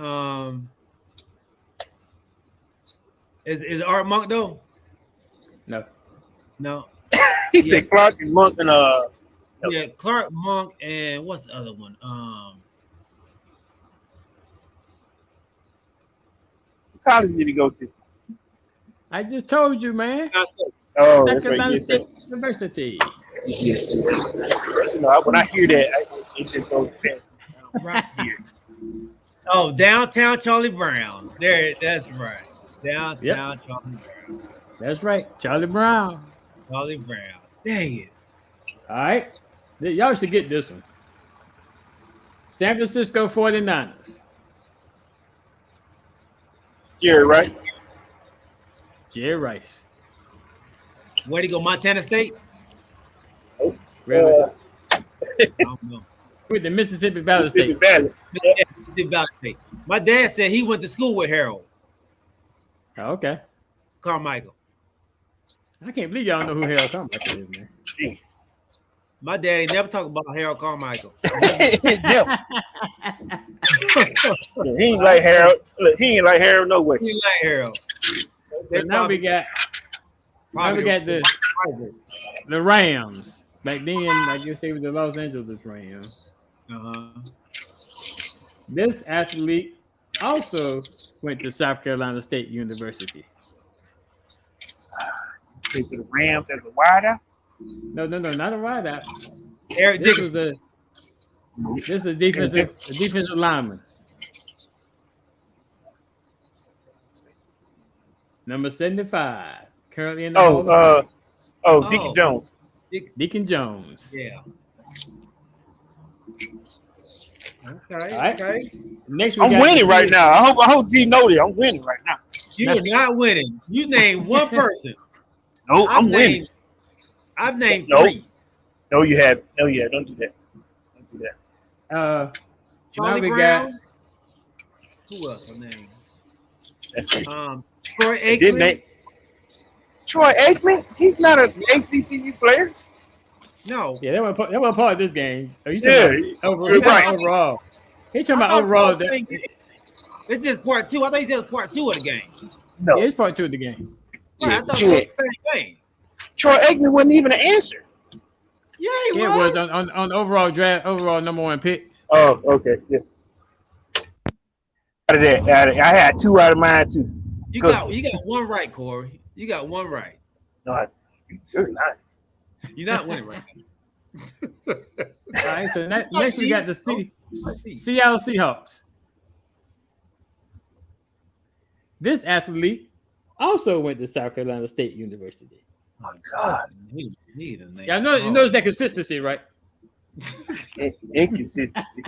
is Art Monk though? No. He said Clark and Monk and Yeah, Clark, Monk, and what's the other one? What college did he go to? I just told you, man. Oh, South that's Carolina right. State University. Yes. When I hear that, it just goes right here. Oh, downtown Charlie Brown. That's right. Downtown Charlie Brown. That's right, Charlie Brown. Charlie Brown. Dang it. All right. Y'all should get this one. San Francisco 49ers. Jerry, right? Jerry Rice. Where'd he go? Montana State? Really? I don't know. With the Mississippi Valley Mississippi State. Valley. Mississippi Valley State. My dad said he went to school with Harold Oh, okay. Carmichael. I can't believe y'all know who Harold Carmichael is, man. My dad ain't never talked about Harold Carmichael. Yeah. He ain't like Harold. Look, he ain't like Harold no way. He ain't like Harold. So now we got the Rams. Back then, I guess they were the Los Angeles Rams. This athlete also went to South Carolina State University. To the Rams as a wideout? No, not a wideout. Eric This Dickerson. is a defensive lineman. Number 75, currently in the Hall of Fame. Deacon Jones. Deacon Jones. Yeah. Okay. Right. Okay. Next, we I'm got winning right now. I hope G know that I'm winning right now. You're not winning. You named one person. No, I'm winning. I've named Nope. 3. No, you have. No, yeah. Don't do that. Don't do that. Charlie now we Brown. got Who else I named? That's it. Troy Didn't Aikman. they? Troy Aikman? He's not an HBCU player. No. that was part of this game. Are you Yeah, talking about right. overall? He talking I about thought overall. This is part 2. I thought he said it was part 2 of the game. No. Yeah, it's part 2 of the game. Right, I thought it was the same thing. Troy Aikman wasn't even an answer. Yeah, he It was. was on overall draft, overall number 1 pick. Oh, okay. Yeah. Out of that, I had 2 out of mine too. You Good. got one right, Corey. You got one right. No, you're not. You're not winning right now. All right, so next we got the Seattle Seahawks. This athlete also went to South Carolina State University. Oh my God. Y'all know, you notice that consistency, right? Inconsistency.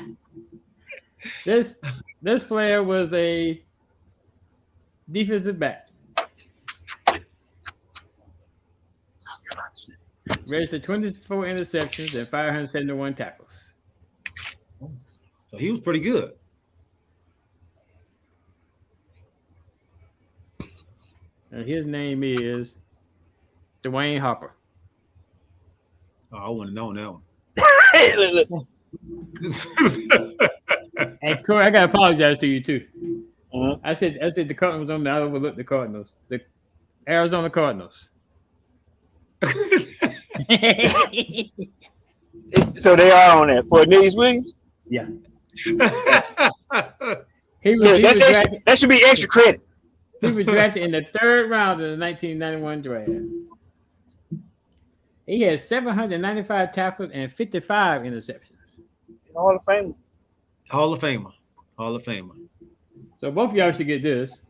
This player was a defensive back. Registered 24 interceptions and 571 tackles. So he was pretty good. And his name is Dwayne Harper. Oh, I wouldn't have known that one. Hey, look. And Corey, I gotta apologize to you too. Mhm. I said the Cardinals on there. I overlooked the Cardinals. The Arizona Cardinals. So they are on that. For Cornelius Williams? Yeah. Look, that should be extra credit. He was drafted in the 3rd round of the 1991 draft. He had 795 tackles and 55 interceptions. Hall of Fame. Hall of Famer. Hall of Famer. So both of y'all should get this.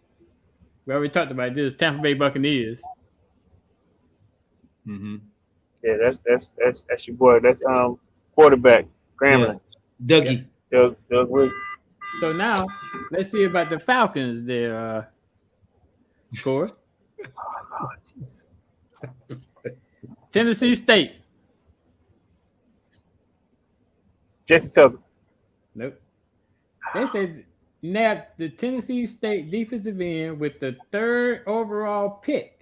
We already talked about this. Tampa Bay Buccaneers. Mm-hmm. Yeah, that's your boy. That's quarterback, Grambling. Yeah. Dougie. Doug Williams. So now let's see about the Falcons there, Corey. Oh, Jesus. Tennessee State. Jesse Tucker. Nope. They said nabbed the Tennessee State defensive end with the 3rd overall pick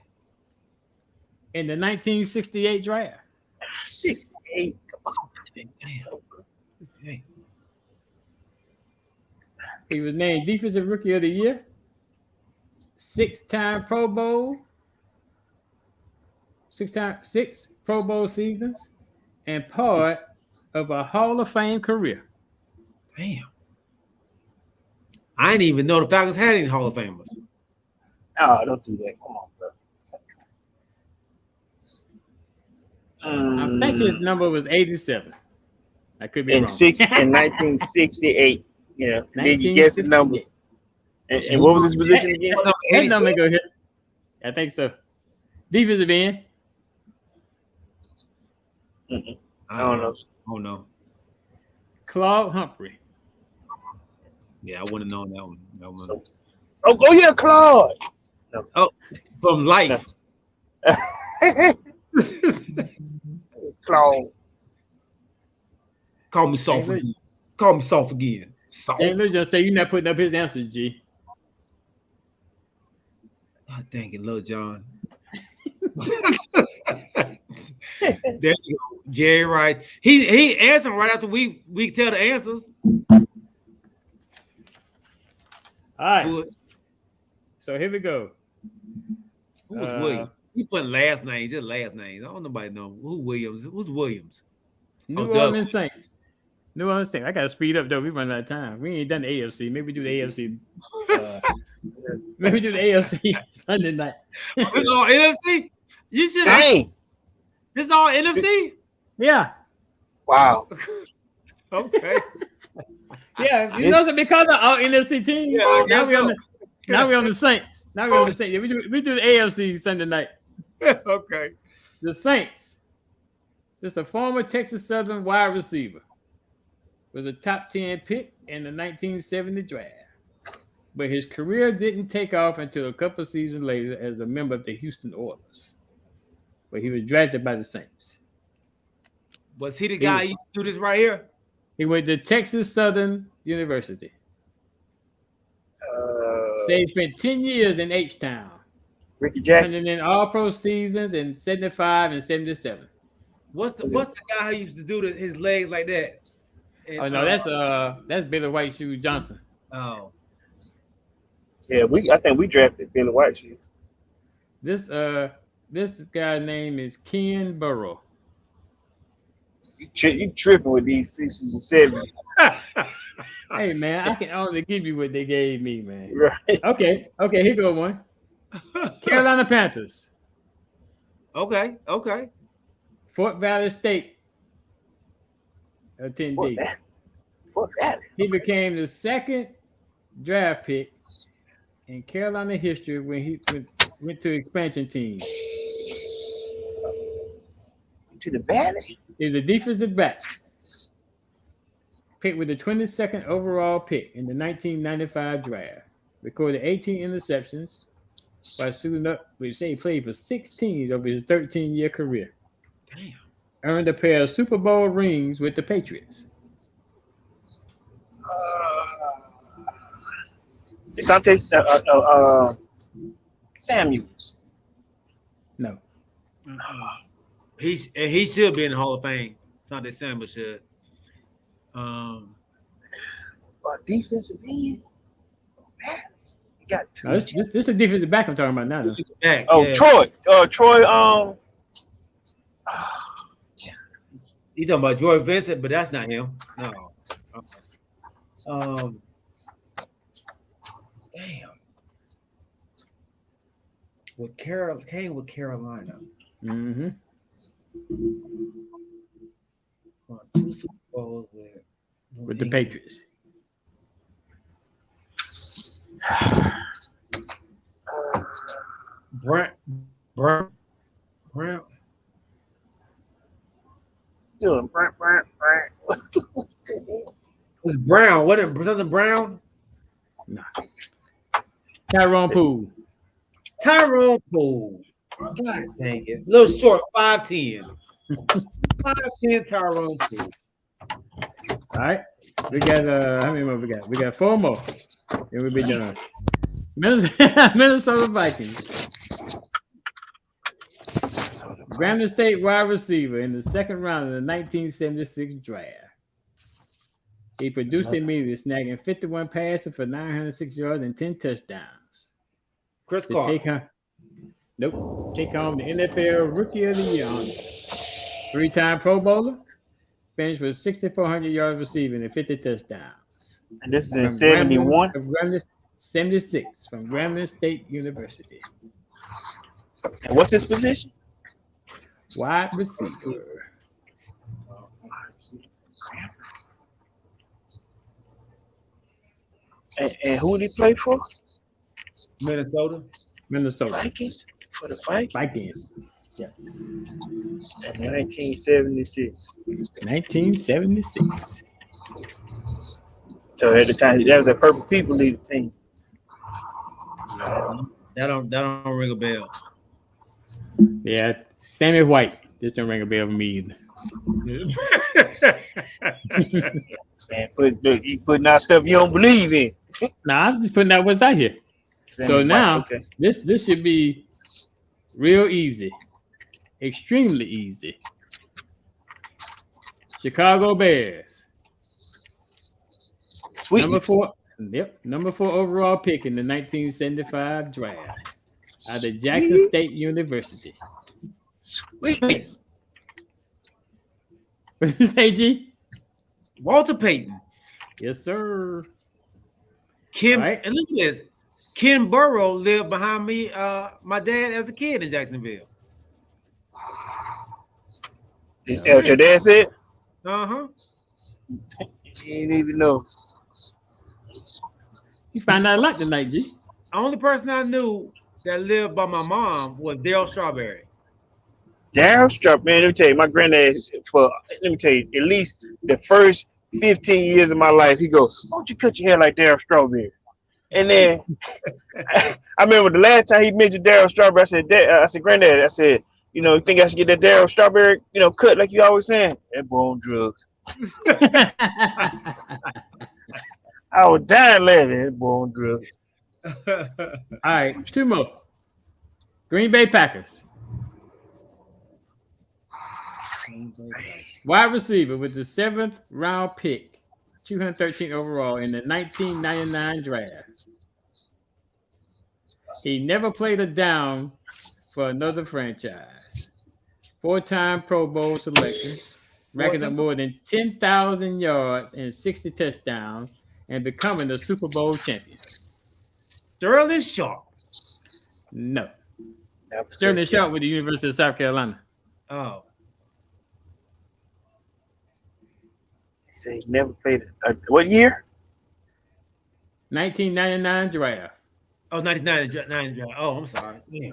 in the 1968 draft. 68. Come on. Damn. He was named Defensive Rookie of the Year, 6-time Pro Bowl, 6 Pro Bowl seasons, and part of a Hall of Fame career. Damn. I didn't even know the Falcons had any Hall of Famers. Oh, don't do that. Come on, bro. I think his number was 87. I could be wrong. In 1968. Yeah. And then you guess the numbers. And what was his position again? That number go here. I think so. Defensive end. I don't know. Oh no. Claude Humphrey. Yeah, I wouldn't have known that one. Oh yeah, Claude. Oh, from Life. Claude. Call me soft again. Call me soft again. Soft. Let's just say you're not putting up his answers, G. Oh, thank you, Lil John. There you go. Jerry Rice. He answered right after we tell the answers. All right. Good. So here we go. Who was Williams? He put last name, just last names. I don't nobody know who Williams. Who's Williams? New Orleans Saints. New Orleans Saints. I gotta speed up though. We run out of time. We ain't done the AFC. Maybe do the AFC. Maybe do the AFC Sunday night. It's all NFC. You should. Dang. This is all NFC. Yeah. Wow. Okay. Yeah, you know something because of our NFC team. Yeah, now we on the Saints. Now we on the Saints. Yeah, we do the AFC Sunday night. Okay. The Saints. Just a former Texas Southern wide receiver. Was a top 10 pick in the 1970 draft. But his career didn't take off until a couple of seasons later as a member of the Houston Oilers. But he was drafted by the Saints. Was he the guy who used to do this right here? He went to Texas Southern University. Say he spent 10 years in H-Town. Ricky Jackson. And in all-pro seasons in 75 and 77. What's the guy who used to do his legs like that? And, oh no, that's Billy White Shoe Johnson. Oh. Yeah, I think we drafted Billy White Shoes. This guy's name is Ken Burrow. You tripping with these 60s and 70s. Hey man, I can only give you what they gave me, man. Right. Okay, here go one. Carolina Panthers. Okay. Fort Valley State attendee. Fort Valley. He became the second draft pick in Carolina history when he went to expansion team. To the Valley? He was a defensive back. Picked with the 22nd overall pick in the 1995 draft. Recorded 18 interceptions by suiting up. We say he played for 6 teams over his 13-year career. Damn. Earned a pair of Super Bowl rings with the Patriots. Samuels. No. He should be in the Hall of Fame. Sante Samuel should. Defensive end. Man, you got two. This is a defensive back I'm talking about now. Back, yeah. Troy. You talking about George Vincent, but that's not him. No. Okay. Damn. Came with Carolina. Mm-hmm. 2 Super Bowls with the Patriots. Brown. Doing Brown. It's Brown. What is something Brown? No. Tyrone Poole. Tyrone Poole. God dang it. A little short, 5'10". 5'10" Tyrone Poole. All right. We got how many more we got? We got 4 more. And we'll be done. Minnesota Vikings. Grambling State wide receiver in the 2nd round of the 1976 draft. He produced immediately, snagging 51 passes for 906 yards and 10 touchdowns. Chris Carter. Take home the NFL Rookie of the Year honors. 3-time Pro Bowler. Finished with 6,400 yards receiving and 50 touchdowns. And this is in 71? 76 from Grambling State University. And what's his position? Wide receiver. And who did he play for? Minnesota. Vikings? For the Vikings? Yeah. 1976. 1976. So at the time, that was a Purple People League team. That don't ring a bell. Yeah, Sammy White. This don't ring a bell for me either. Man, you putting out stuff you don't believe in. Nah, I'm just putting out what's out here. So now okay. this should be real easy, extremely easy. Chicago Bears. Sweet. Number 4 overall pick in the 1975 draft out of Jackson State University. Sweetness. What did you say, G? Walter Payton. Yes, sir. Kim, Right. and look at this. Ken Burrow lived behind me, my dad as a kid in Jacksonville. Is that what your dad said? Uh-huh. You didn't even know. You found out a lot tonight, G. The only person I knew that lived by my mom was Daryl Strawberry. Daryl Strawberry, man, let me tell you, my granddad, at least the first 15 years of my life, he goes, why don't you cut your hair like Daryl Strawberry? And then I remember the last time he mentioned Daryl Strawberry, I said, Granddad, I said, you think I should get that Daryl Strawberry, cut like you always saying? That boy on drugs. I was dying laughing. That boy on drugs. All right, 2 more. Green Bay Packers. Wide receiver with the 7th round pick, 213 overall in the 1999 draft. He never played a down for another franchise. 4-time Pro Bowl selection, racking up more than 10,000 yards and 60 touchdowns, and becoming the Super Bowl champion. Sterling Sharp. No. Sterling Sharp with the University of South Carolina. Oh. He said he never played what year? 1999 draft. Oh, 1999. Oh, I'm sorry. Yeah.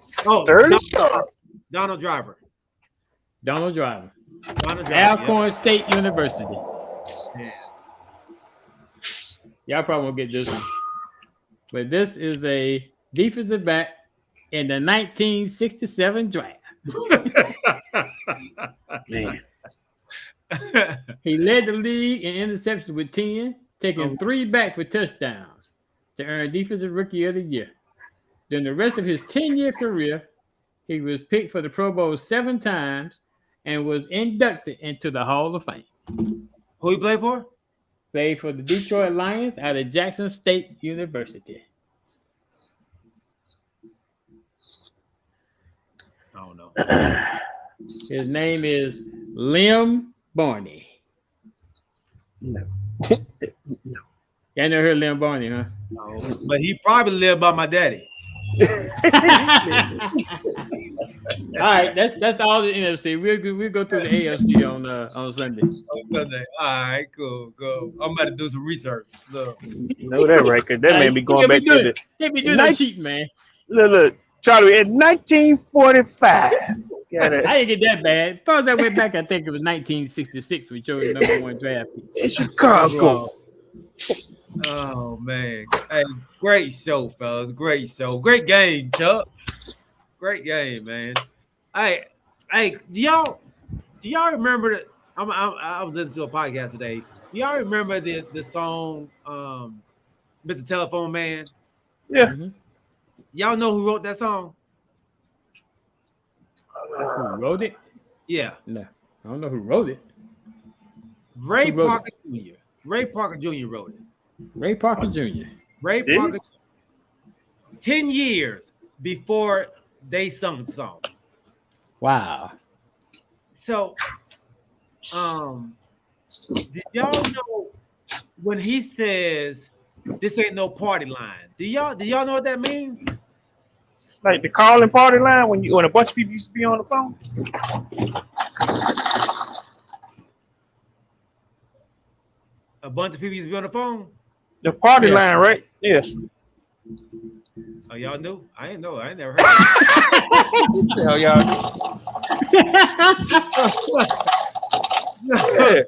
Sterling Sharp. Donald Driver. Alcorn State University. Yeah. Y'all probably won't get this one. But this is a defensive back in the 1967 draft. Man. He led the league in interceptions with 10, taking 3 back for touchdowns to earn Defensive Rookie of the Year. During the rest of his 10-year career, he was picked for the Pro Bowl 7 times and was inducted into the Hall of Fame. Who he played for? Played for the Detroit Lions out of Jackson State University. I don't know. His name is Lim Barney. No. Y'all never heard of Lim Barney, huh? No, but he probably lived by my daddy. All right, that's all the NFC. We'll go through the AFC on Sunday. All right, cool. I'm about to do some research. Look. You know that right? Because that man be going back to the. They be doing that cheating, man. Look, Charlie, in 1945. I didn't get that bad. As far as I went back, I think it was 1966. We chose the #1 draft pick. In Chicago. Oh man. Hey, great show, fellas. Great show. Great game, Chuck. Great game, man. Hey, do y'all remember that? I was listening to a podcast today. Do y'all remember the song Mr. Telephone Man? Yeah. Mm-hmm. Y'all know who wrote that song? Who wrote it? Yeah. No, I don't know who wrote it. Ray Parker Jr. Ray Parker Jr. wrote it. Ray Parker Jr. Ray Parker. 10 years before they sung the song. Wow. So, did y'all know when he says this ain't no party line? Do y'all know what that means? Like the calling party line when a bunch of people used to be on the phone. A bunch of people used to be on the phone. The party line, right? Yes. Oh, y'all knew? I ain't know. I ain't never heard of it. Hell, y'all. Yeah.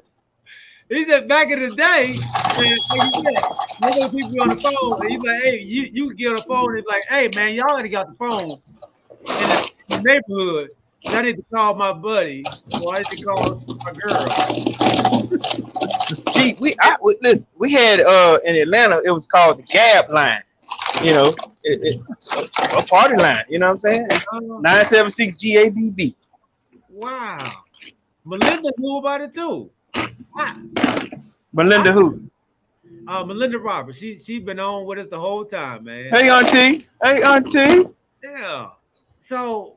He said back in the day, man, like you said, nobody people be on the phone. And he's like, hey, you get on the phone. And he's like, hey, man, y'all already got the phone in the neighborhood. I need to call my buddy, or I need to call my girl. Gee, listen, we had in Atlanta, it was called the Gab line. You know, a party line. You know what I'm saying? 976 GABB. Wow. Melinda knew about it too. Wow. Melinda who? Melinda Roberts. She been on with us the whole time, man. Hey auntie. Hey auntie. Yeah. So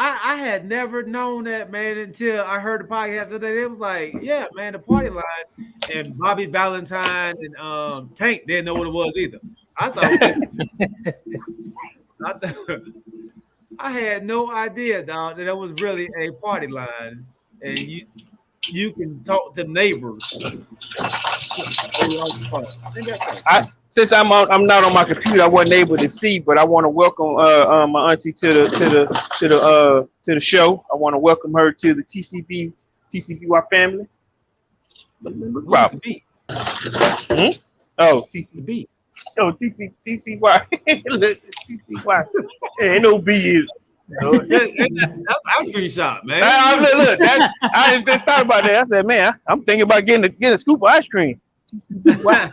I had never known that, man, until I heard the podcast today. It was like, yeah, man, the party line. And Bobby Valentine and Tank didn't know what it was either. I had no idea, dog, that it was really a party line, and you can talk to neighbors. Since I'm not on my computer, I wasn't able to see, but I want to welcome my auntie to the show. I want to welcome her to the TCBY family. Rob. Oh, TCB. Oh, TCY. Look, TCY. Ain't no B. That's ice cream shop, man. Look, I just thought about that. I said, man, I'm thinking about getting a scoop of ice cream. TCY.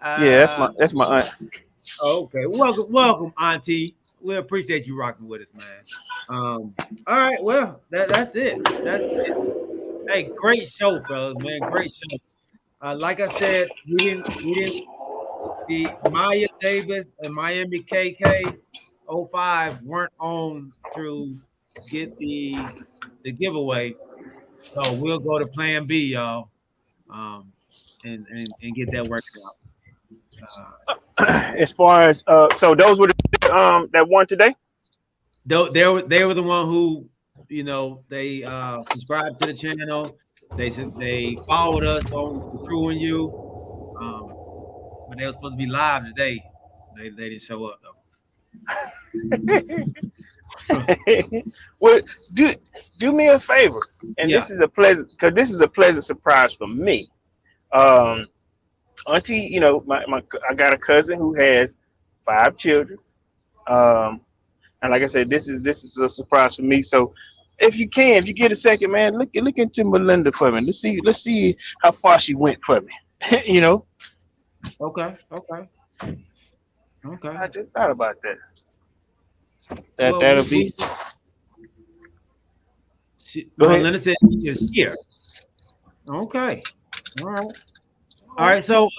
Yeah, that's my aunt. Okay, welcome, auntie. We appreciate you rocking with us, man. All right, well, that's it. That's it. Hey, great show, fellas, man. Great show. Like I said, we didn't the Maya Davis and Miami KK 05 weren't on to get the giveaway. So we'll go to plan B, y'all. And get that worked out. As far as so those were the that won today? They were the one who, you know, they subscribed to the channel. They followed us on The Crew and You, but they were supposed to be live today. They didn't show up though. Well, do me a favor, and this is a pleasant surprise for me. Auntie, you know, I got a cousin who has 5 children, and like I said, this is a surprise for me. So if you get a second, man, look into Melinda for me. Let's see how far she went for me. You know. Okay. I just thought about that. That'll be. Melinda said she is here. Okay. All right. So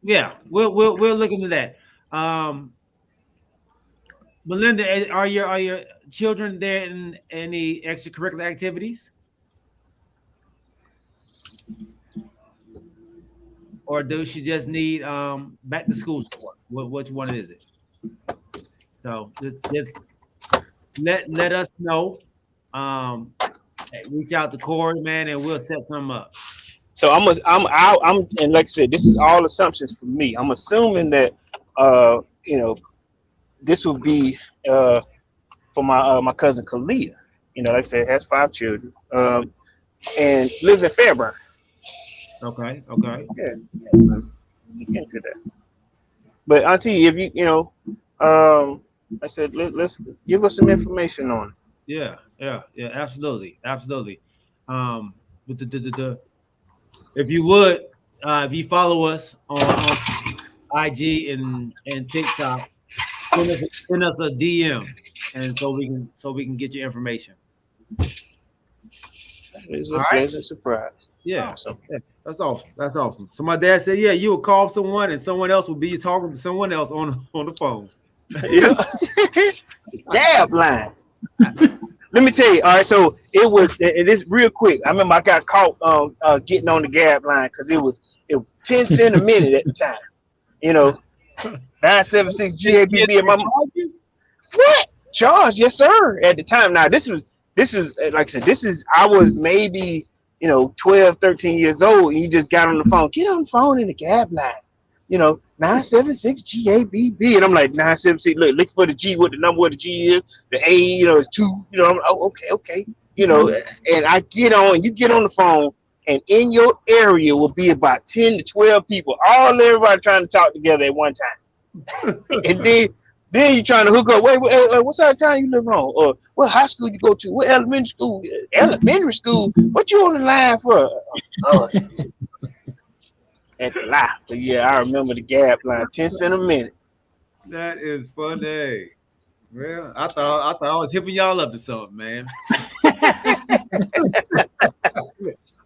yeah, we'll look into that. Melinda, are your children there in any extracurricular activities? Or does she just need back to school support? Which one is it? So just let us know. Reach out to Corey, man, and we'll set some up. So I'm and like I said, this is all assumptions for me. I'm assuming that you know, this will be for my cousin Kalia. You know, like I said, has 5 children, and lives in Fairburn. Okay. Yeah. Look into that. But Auntie, if you know, I said let's give us some information on it. Yeah, absolutely. If you would, if you follow us on IG and TikTok, send us a DM, and so we can get your information. It's a pleasant surprise. Yeah. Awesome. Yeah, that's awesome. So my dad said, yeah, you would call someone and someone else would be talking to someone else on the phone. Yeah. Gab line. Let me tell you. All right, so it is real quick. I remember I got caught getting on the Gab line because it was 10 cents a minute at the time. You know, 976 GABB. And what charge? Yes, sir. At the time. Now this is like I said. I was maybe 12, 13 years old, and you just got on the phone. Get on the phone in the Gab line. 976 GABB, and I'm like 976. Look for the G. What the number of the G is? The A, is 2. I'm like, okay. And I get on. You get on the phone, and in your area will be about 10 to 12 people, everybody trying to talk together at one time. And then you trying to hook up. Wait, what side of town you live on? Or what high school you go to? What elementary school? Elementary school? What you on the line for? Oh, at the lie. But yeah, I remember the Gap line, 10 cents a minute. That is funny. Well, I thought I was hipping y'all up to something, man.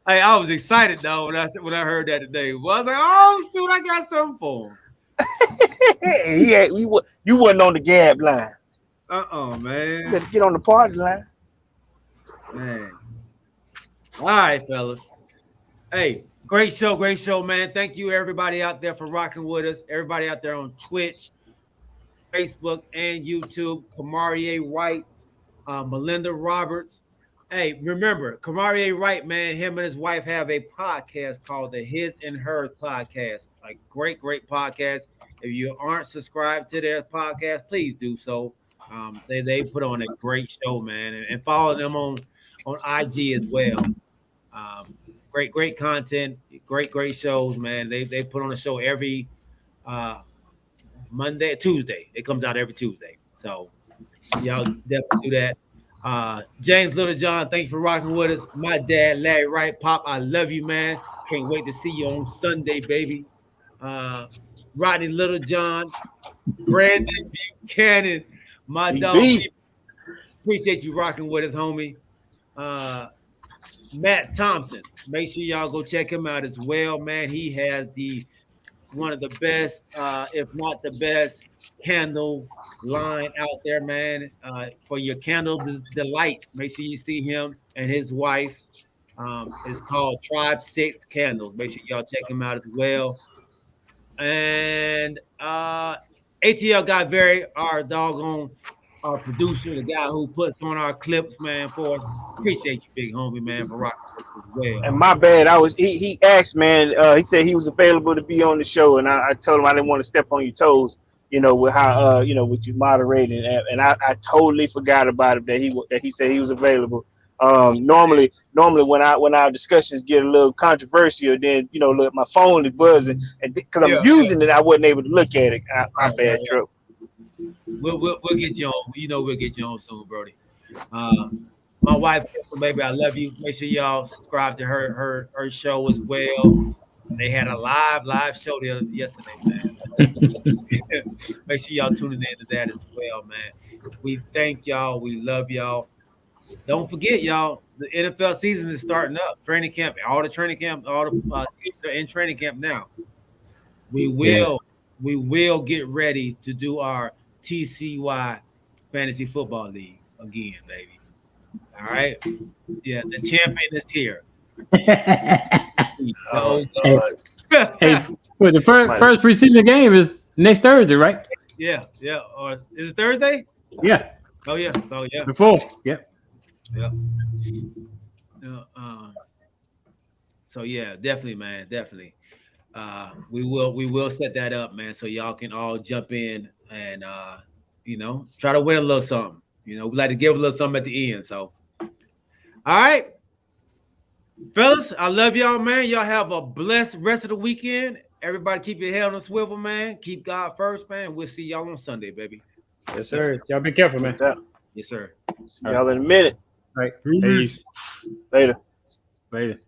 Hey, I was excited though when I heard that today. Well, I was like, oh shoot, I got something for him. You wasn't on the Gap line. Man. You better get on the party line. Man. All right, fellas. Hey, great show, man. Thank you, everybody out there, for rocking with us. Everybody out there on Twitch, Facebook, and YouTube. Kamarie Wright, Melinda Roberts. Hey, remember, Kamarie Wright, man, him and his wife have a podcast called the His and Hers Podcast. Like, great podcast. If you aren't subscribed to their podcast, please do so. They put on a great show, man, and follow them on IG as well. Great content, great shows, man. They put on a show every Tuesday. It comes out every Tuesday. So y'all definitely do that. James Littlejohn, thank you for rocking with us. My dad, Larry Wright. Pop, I love you, man. Can't wait to see you on Sunday, baby. Rodney Littlejohn, Brandon Buchanan, my dog. Appreciate you rocking with us, homie. Matt Thompson, make sure y'all go check him out as well, man. He has one of the best, if not the best, candle line out there, man. For your candle delight, make sure you see him and his wife. It's called Tribe 6 Candles. Make sure y'all check him out as well. And ATL Guy our producer, the guy who puts on our clips, man, for us. Appreciate you, big homie, man, for rocking as well. And my bad, he asked, man. He said he was available to be on the show, and I told him I didn't want to step on your toes, with how with you moderating, and I totally forgot about it that he said he was available. Normally when our discussions get a little controversial, then look, my phone is buzzing, and because I'm using it, I wasn't able to look at it. My bad, Trip. We'll get you on. We'll get you on soon, Brody. My wife, baby, I love you. Make sure y'all subscribe to her show as well. They had a live show there yesterday, man. So make sure y'all tuning in to that as well, man. We thank y'all. We love y'all. Don't forget, y'all, the NFL season is starting up. Training camp, all the training camp, all the teams are in training camp now. We will get ready to do our TCY Fantasy Football League again, baby. All right? Yeah, the champion is here. Well, the first preseason game is next Thursday, right? Yeah. Or is it Thursday? Yeah. Oh, yeah. So, yeah. Before. Yep. Yeah. So, yeah, definitely, man. Definitely. We will set that up, man, so y'all can all jump in and try to win a little something. We like to give a little something at the end. So, all right, fellas, I love y'all, man. Y'all have a blessed rest of the weekend. Everybody keep your head on a swivel, man. Keep God first, man. We'll see y'all on Sunday, baby. Yes, sir. Y'all be careful, man. Yes, sir. See y'all in a minute. All right. Peace. Later. Later.